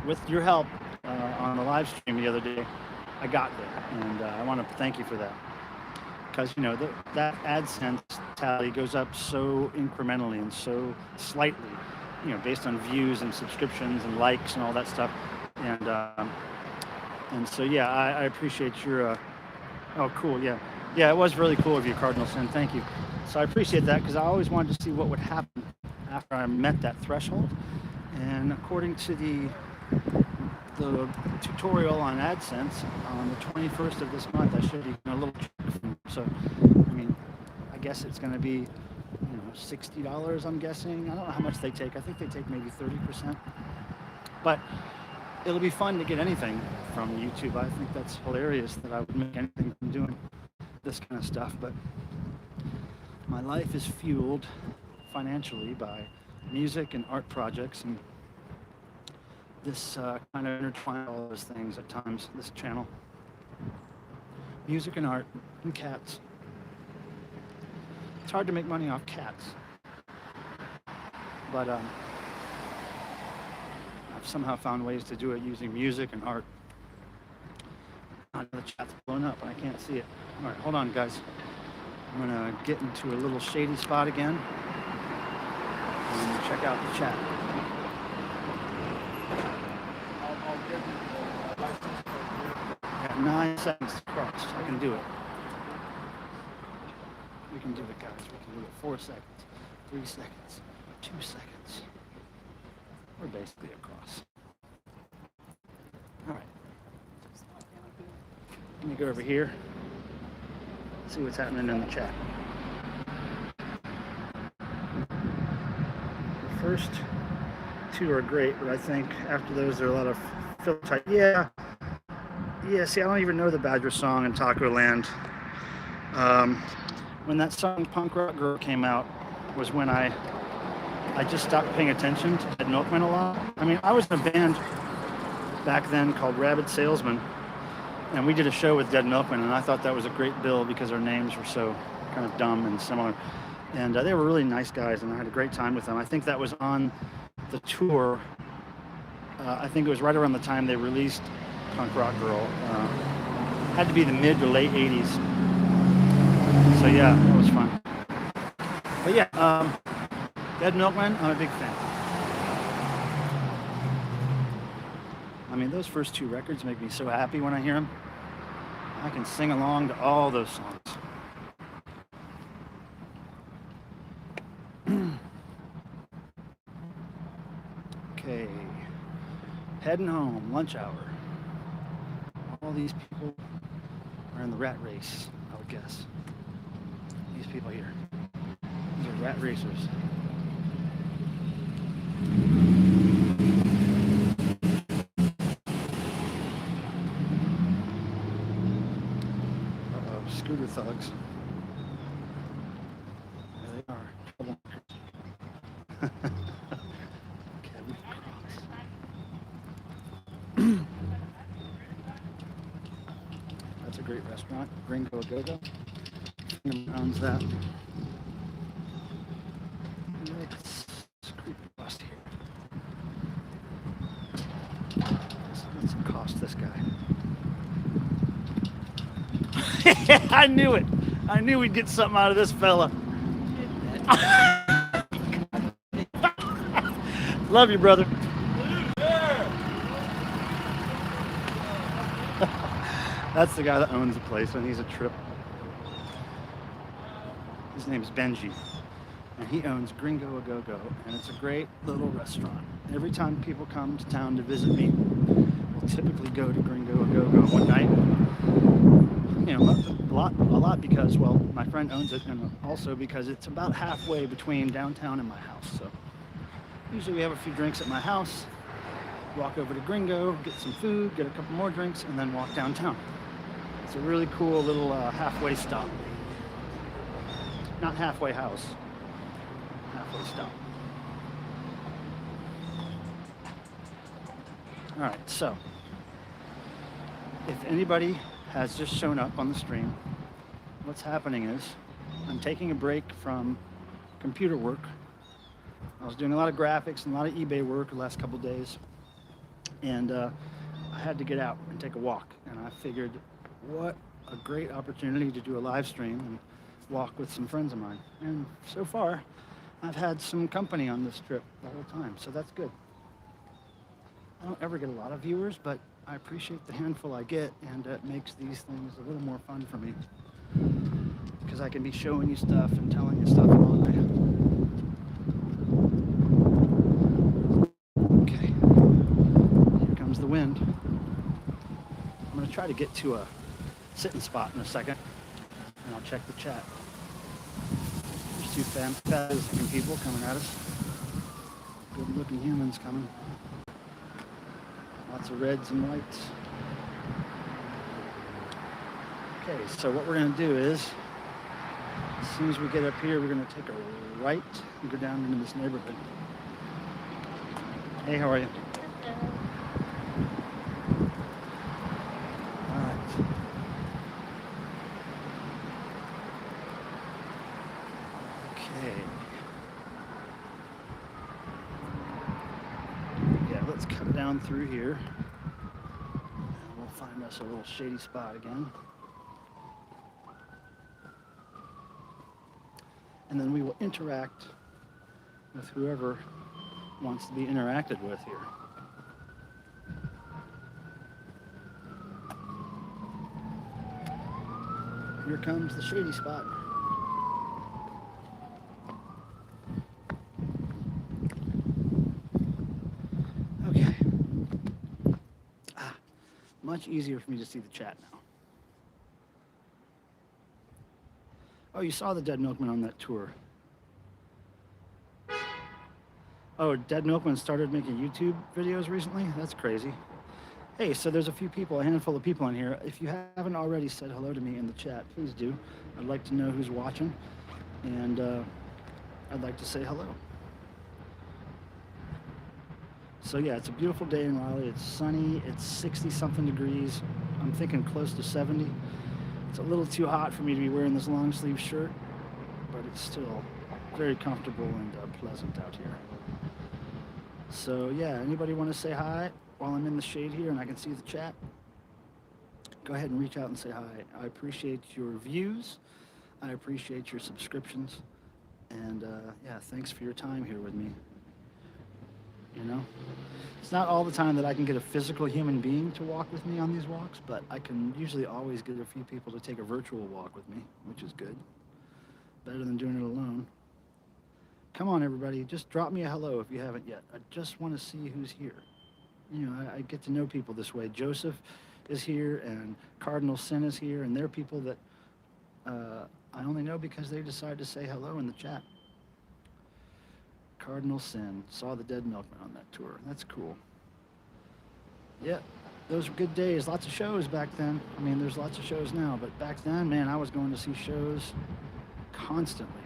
with your help on the live stream the other day, I got there, and I want to thank you for that. Because, you know, that AdSense tally goes up so incrementally and so slightly, you know, based on views and subscriptions and likes and all that stuff. And so, yeah, I appreciate your, oh, cool, yeah. Yeah, it was really cool of you, Cardinal Sin, thank you. So I appreciate that, because I always wanted to see what would happen after I met that threshold. And according to the tutorial on AdSense, on the 21st of this month, I should be getting a little check. So, I mean, I guess it's going to be, you know, $60, I'm guessing. I don't know how much they take. I think they take maybe 30%. But it'll be fun to get anything from YouTube. I think that's hilarious that I would make anything from doing this kind of stuff. But my life is fueled financially by music and art projects, and this kind of intertwine all those things at times, this channel. Music and art and cats. It's hard to make money off cats, but I've somehow found ways to do it using music and art. The chat's blown up and I can't see it. All right, hold on, guys. I'm gonna get into a little shady spot again and check out the chat. I'll give you the license plate. I got 9 seconds to cross. I can do it. We can do it, guys. We can do it. 4 seconds, 3 seconds, 2 seconds. We're basically across. All right. Let me go over here. See what's happening in the chat. The first 2 are great, but I think after those there are a lot of filler type. Yeah. See, I don't even know the Badger song in Taco Land. When that song Punk Rock Girl came out was when I just stopped paying attention to Dead Milkmen a lot. I mean, I was in a band back then called Rabid Salesman, and we did a show with Dead Milkmen, and I thought that was a great bill because our names were so kind of dumb and similar. And they were really nice guys, and I had a great time with them. I think that was on the tour. I think it was right around the time they released Punk Rock Girl. Had to be the mid to late 80s. So yeah, that was fun. But yeah, Dead Milkmen, I'm a big fan. I mean, those first 2 records make me so happy when I hear them. I can sing along to all those songs. Okay, heading home, lunch hour. All these people are in the rat race, I would guess. These people here. These are rat racers. Uh-oh, scooter thugs. There they are. Troublemakers. Okay, we can cross. That's a great restaurant, Gringo A Go Go. Owns that. Let's creep across here. Let's accost this guy. I knew it. I knew we'd get something out of this fella. Love you, brother. That's the guy that owns the place, and he's a trip. His name's Benji, and he owns Gringo A Go Go, and it's a great little restaurant. Every time people come to town to visit me, we'll typically go to Gringo A Go Go one night. You know, a lot because, well, my friend owns it, and also because it's about halfway between downtown and my house. So usually we have a few drinks at my house, walk over to Gringo, get some food, get a couple more drinks, and then walk downtown. It's a really cool little halfway stop. Not halfway house, halfway stop. All right, so if anybody has just shown up on the stream, what's happening is I'm taking a break from computer work. I was doing a lot of graphics and a lot of eBay work the last couple of days, and I had to get out and take a walk, and I figured what a great opportunity to do a live stream and walk with some friends of mine. And so far, I've had some company on this trip the whole time, so that's good. I don't ever get a lot of viewers, but I appreciate the handful I get, and it makes these things a little more fun for me, because I can be showing you stuff and telling you stuff along the way. Okay, here comes the wind. I'm going to try to get to a sitting spot in a second, and I'll check the chat. There's 2 fast-looking people coming at us. Good-looking humans coming. Lots of reds and whites. Okay, so what we're going to do is, as soon as we get up here, we're going to take a right and go down into this neighborhood. Hey, how are you? All right. Okay. Yeah, let's cut down through here. And we'll find us a little shady spot again. and then we will interact with whoever wants to be interacted with here. Here comes the shady spot. Okay. Much easier for me to see the chat now. Oh, you saw the Dead Milkman on that tour. Oh, Dead Milkman started making YouTube videos recently? That's crazy. Hey, so there's a few people, a handful of people in here. If you haven't already said hello to me in the chat, please do. I'd like to know who's watching, and I'd like to say hello. So yeah, it's a beautiful day in Raleigh. It's sunny, it's 60-something degrees. I'm thinking close to 70. It's a little too hot for me to be wearing this long sleeve shirt, but it's still very comfortable and pleasant out here. So yeah, anybody want to say hi while I'm in the shade here and I can see the chat? Go ahead and reach out and say hi. I appreciate your views. I appreciate your subscriptions. And yeah, thanks for your time here with me. You know, it's not all the time that I can get a physical human being to walk with me on these walks, but I can usually always get a few people to take a virtual walk with me, which is good. Better than doing it alone. Come on, everybody, just drop me a hello if you haven't yet. I just want to see who's here. You know, I get to know people this way. Joseph is here, and Cardinal Sin is here, and they're people that I only know because they decided to say hello in the chat. Cardinal Sin, saw the Dead Milkman on that tour. That's cool. Yeah, those were good days. Lots of shows back then. I mean, there's lots of shows now, but back then, man, I was going to see shows constantly.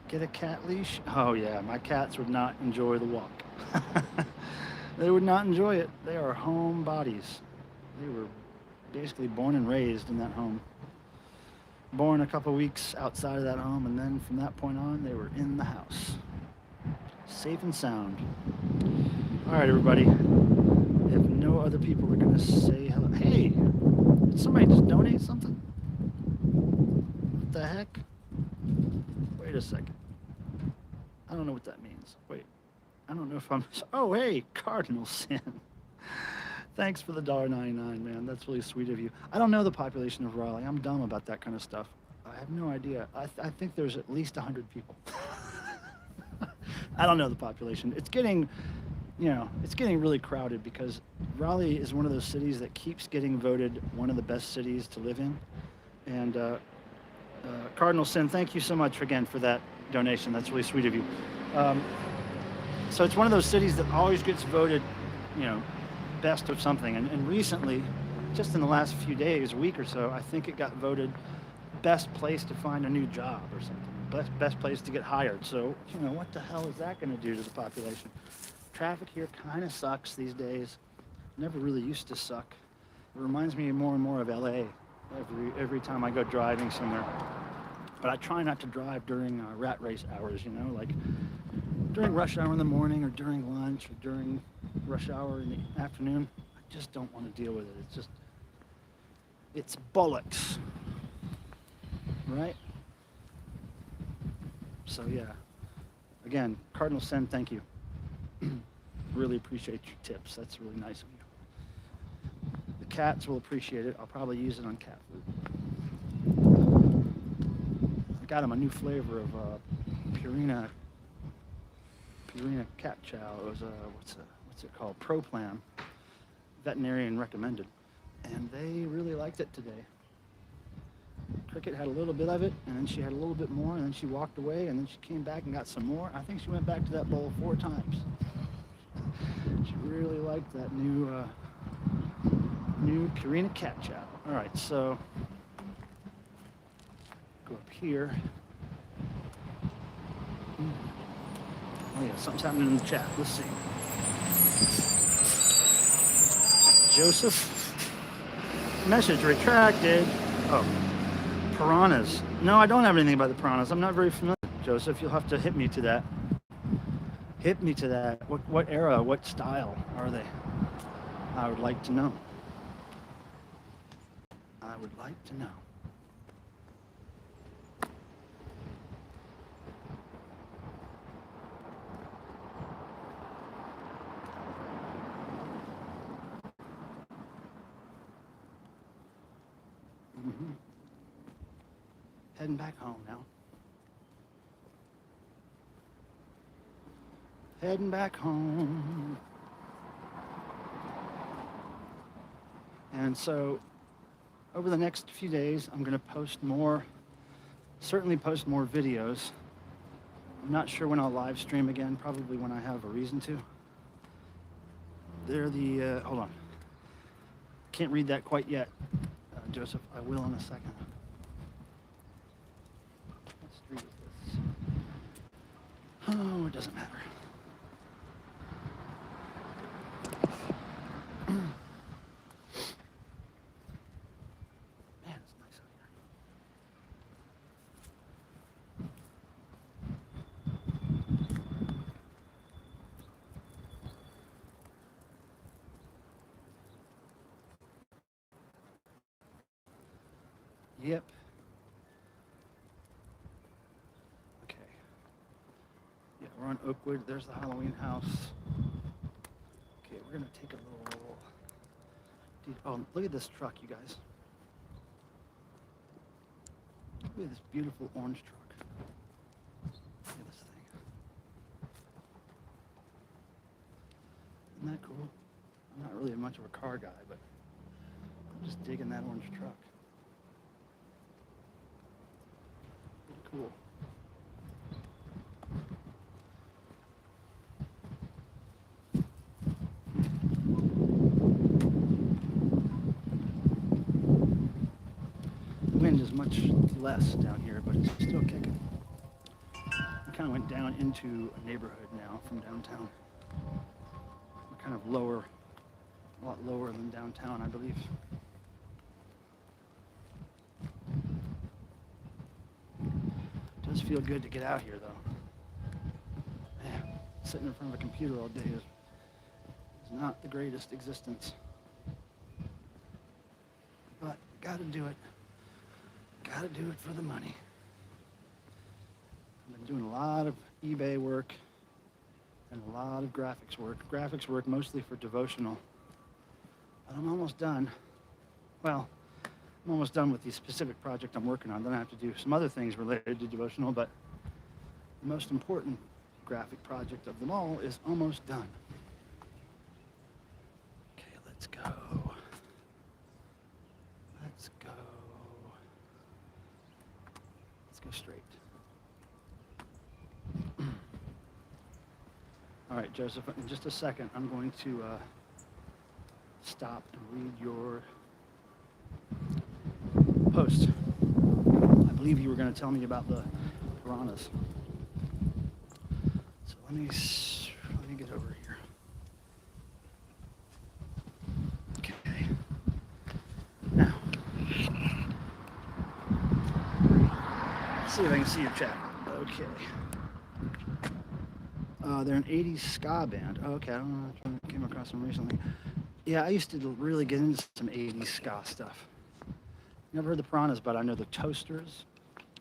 Get a cat leash? Oh yeah, my cats would not enjoy the walk. They would not enjoy it. They are home bodies. They were basically born and raised in that home. Born a couple weeks outside of that home, and then from that point on, they were in the house. Safe and sound. All right, everybody. If no other people are going to say hello. Hey, did somebody just donate something? What the heck? Wait a second. I don't know what that means. Wait. I don't know if I'm... Oh, hey, Cardinal Sin. Thanks for the $1.99, man. That's really sweet of you. I don't know the population of Raleigh. I'm dumb about that kind of stuff. I have no idea. I think there's at least 100 people. I don't know the population. It's getting, you know, it's getting really crowded because Raleigh is one of those cities that keeps getting voted one of the best cities to live in. And Cardinal Sin, thank you so much again for that donation. That's really sweet of you. So it's one of those cities that always gets voted, you know, best of something. And recently, just in the last few days, a week or so, I think it got voted best place to find a new job or something. Best place to get hired. So, you know, what the hell is that going to do to the population? Traffic here kind of sucks these days. Never really used to suck. It reminds me more and more of LA every time I go driving somewhere. But I try not to drive during rat race hours, you know, like during rush hour in the morning or during lunch or during rush hour in the afternoon. I just don't want to deal with it. It's just, it's bollocks, right? So yeah, again, Cardinal Sen, thank you. Really appreciate your tips. That's really nice of you. The cats will appreciate it. I'll probably use it on cat food. I got them a new flavor of Purina cat chow. It was what's it called? Pro Plan. Veterinarian recommended, and they really liked it today. Cricket had a little bit of it, and then she had a little bit more, and then she walked away, and then she came back and got some more. I think she went back to that bowl 4 times. She really liked that new Purina cat chow. All right, so go up here. Oh yeah, something's happening in the chat. Let's see. Joseph, message retracted. Oh, piranhas. No, I don't have anything about the piranhas. I'm not very familiar. Joseph, you'll have to hit me to that. Hit me to that. What era, what style are they? I would like to know. I would like to know. Heading back home now. Heading back home. And so over the next few days, I'm going to post more, certainly post more videos. I'm not sure when I'll live stream again, probably when I have a reason to. They're the, hold on. Can't read that quite yet, Joseph. I will in a second. What street is this? Oh, it doesn't matter. Man, it's nice out here. Yep. Okay. Yeah, we're on Oakwood. There's the Halloween house. Okay, we're gonna take a little. Oh, look at this truck, you guys. Look at this beautiful orange truck. Look at this thing. Isn't that cool? I'm not really much of a car guy, but I'm just digging that orange truck. Pretty cool. Wind is much less down here, but it's still kicking. We kind of went down into a neighborhood now from downtown. We're kind of lower, a lot lower than downtown, I believe. It does feel good to get out here, though. Man, sitting in front of a computer all day is not the greatest existence. But gotta do it. Gotta do it for the money. I've been doing a lot of eBay work and a lot of graphics work. Graphics work mostly for devotional. But I'm almost done. Well, I'm almost done with the specific project I'm working on. Then I have to do some other things related to devotional, but the most important graphic project of them all is almost done. Okay, let's go. Let's go. Go straight. All right, Joseph, in just a second, I'm going to stop and read your post. I believe you were going to tell me about the piranhas. So let me get over here. Okay. Now, see if I can see your chat. Okay. They're an 80s ska band. Okay, I don't know if I came across them recently. Yeah, I used to really get into some 80s ska stuff. Never heard the Piranhas, but I know the Toasters,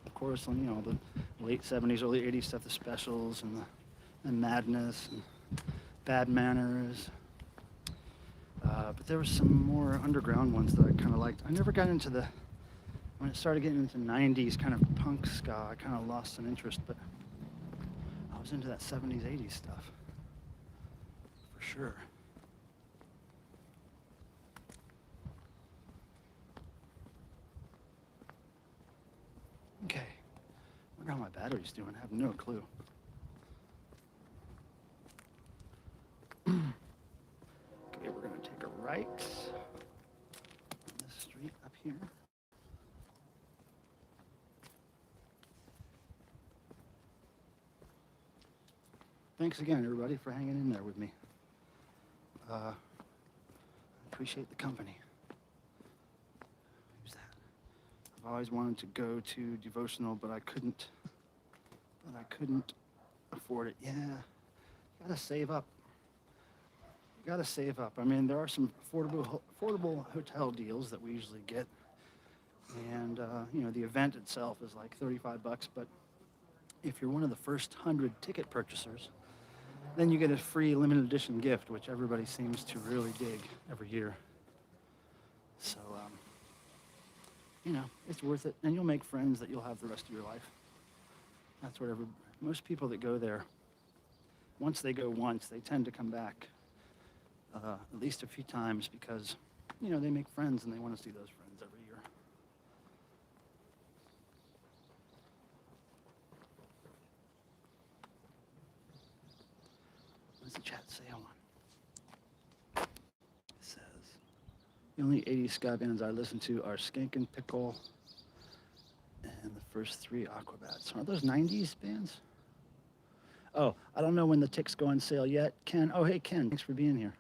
of course, and, you know, the late 70s, early 80s stuff, the Specials and Madness and Bad Manners. But there were some more underground ones that I kind of liked. I never got into when it started getting into 90s kind of punk ska, I kind of lost some interest, but I was into that 70s, 80s stuff, for sure. Okay, I wonder how my battery's doing, I have no clue. Okay, we're gonna take a right on this street up here. Thanks again, everybody, for hanging in there with me. I appreciate the company. Who's that? I've always wanted to go to devotional, but I couldn't afford it. Yeah, you gotta save up. You gotta save up. I mean, there are some affordable hotel deals that we usually get, and you know, the event itself is like $35, but if you're one of the first 100 ticket purchasers, then you get a free limited edition gift, which everybody seems to really dig every year. So you know, it's worth it. And you'll make friends that you'll have the rest of your life. That's what most people that go there, once they go once, they tend to come back at least a few times because, you know, they make friends and they want to see those friends every year. What does the chat say? Hold on. It says, the only 80s ska bands I listen to are Skankin' Pickle and the first 3 Aquabats. Aren't those 90s bands? Oh, I don't know when the tickets go on sale yet. Ken, oh, hey, Ken, thanks for being here.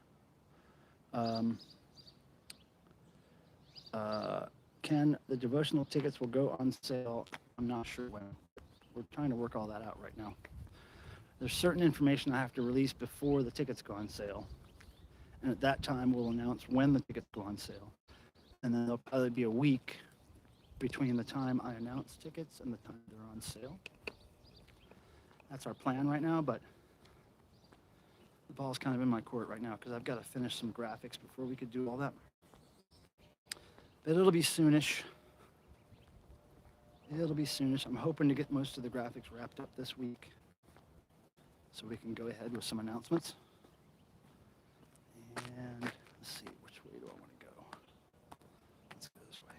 Ken, the devotional tickets will go on sale. I'm not sure when. We're trying to work all that out right now. There's certain information I have to release before the tickets go on sale. And at that time, we'll announce when the tickets go on sale. And then there'll probably be a week between the time I announce tickets and the time they're on sale. That's our plan right now, but the ball's kind of in my court right now because I've got to finish some graphics before we could do all that. But it'll be soonish. It'll be soonish. I'm hoping to get most of the graphics wrapped up this week so we can go ahead with some announcements. And let's see, which way do I want to go? Let's go this way.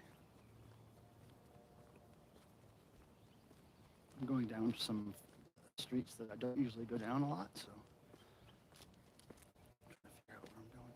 I'm going down some streets that I don't usually go down a lot, so I'm trying to figure out where I'm going.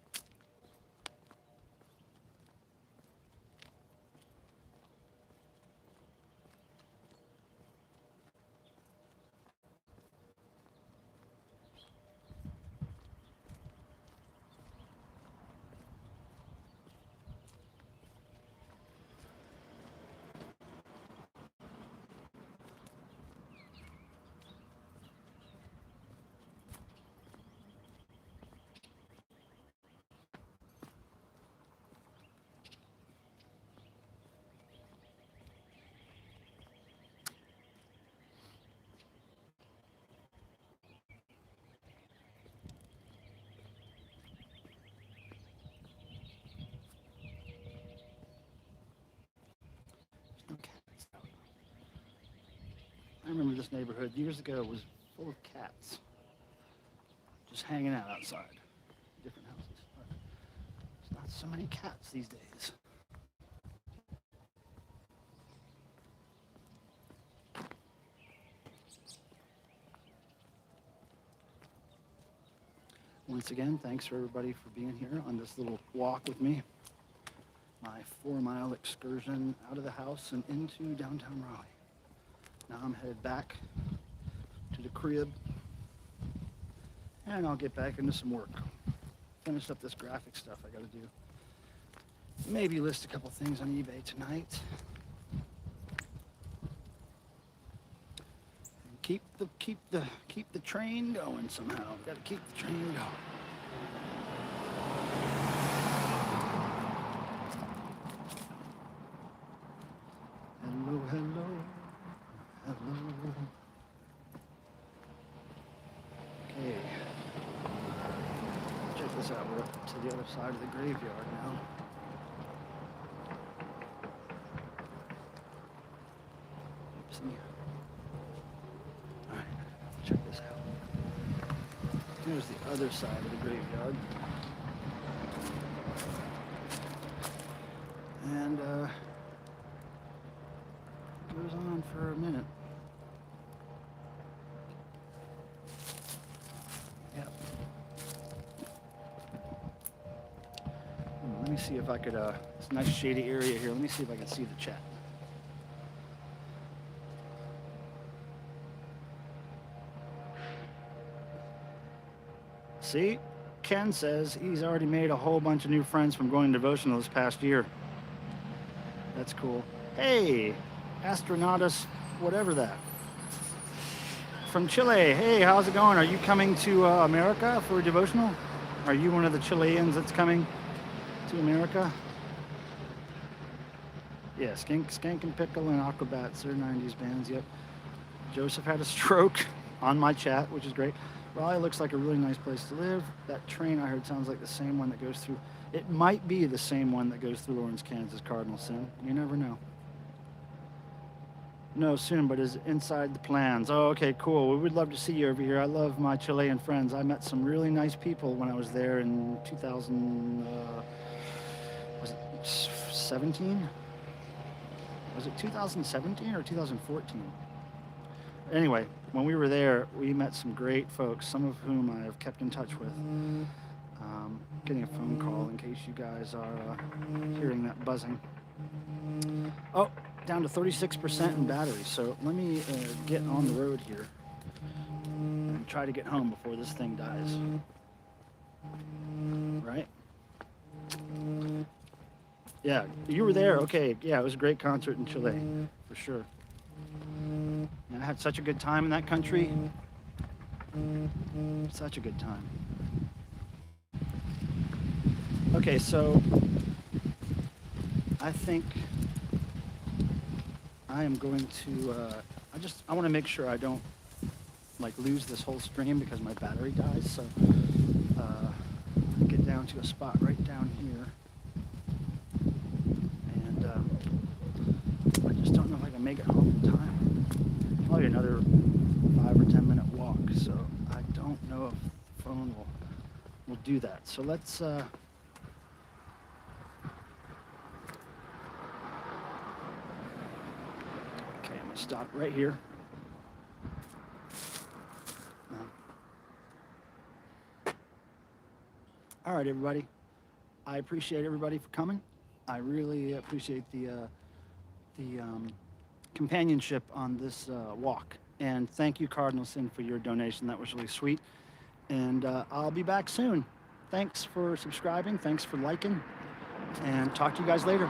Okay. I remember this neighborhood years ago was full of cats just hanging out outside different houses. But there's not so many cats these days. Once again, thanks for everybody for being here on this little walk with me. My 4-mile excursion out of the house and into downtown Raleigh. Now I'm headed back to the crib and I'll get back into some work. Finish up this graphic stuff I gotta do. Maybe list a couple things on eBay tonight. And keep the train going somehow. Gotta keep the train going. Hello, hello, hello. Okay. Check this out. We're up to the other side of the graveyard now. Oopsie. All right, check this out. Here's the other side of the graveyard. And goes on for a minute. Yep. Let me see if I could, it's a nice shady area here. Let me see if I can see the chat. See, Ken says he's already made a whole bunch of new friends from going devotional this past year. That's cool. Hey, Astronautus, whatever that. From Chile. Hey, how's it going? Are you coming to America for a devotional? Are you one of the Chileans that's coming to America? Yeah, Skankin' Pickle and Aquabats, they're 90s bands, yep. Joseph had a stroke on my chat, which is great. Raleigh looks like a really nice place to live. That train I heard sounds like the same one that goes through. It might be the same one that goes through Lawrence, Kansas, Cardinal Sin. You never know. No, soon, but is inside the plans. Oh, okay, cool. We would love to see you over here. I love my Chilean friends. I met some really nice people when I was there in 2000. Was it 17? Was it 2017 or 2014? Anyway, when we were there, we met some great folks, some of whom I have kept in touch with. Getting a phone call in case you guys are hearing that buzzing. Oh, down to 36% in battery. So let me get on the road here and try to get home before this thing dies. Right? Yeah, you were there. Okay, yeah, it was a great concert in Chile, for sure. And I had such a good time in that country. Such a good time. Okay, so I think I am going to, I want to make sure I don't like lose this whole stream because my battery dies. So get down to a spot right down here. And I just don't know if I can make it home in time. Probably another 5 or 10 minute walk. So I don't know if the phone will do that. So let's, stop right here. All right, everybody. I appreciate everybody for coming. I really appreciate the companionship on this walk. And thank you, Cardinal Sin, for your donation. That was really sweet. And I'll be back soon. Thanks for subscribing. Thanks for liking. And talk to you guys later.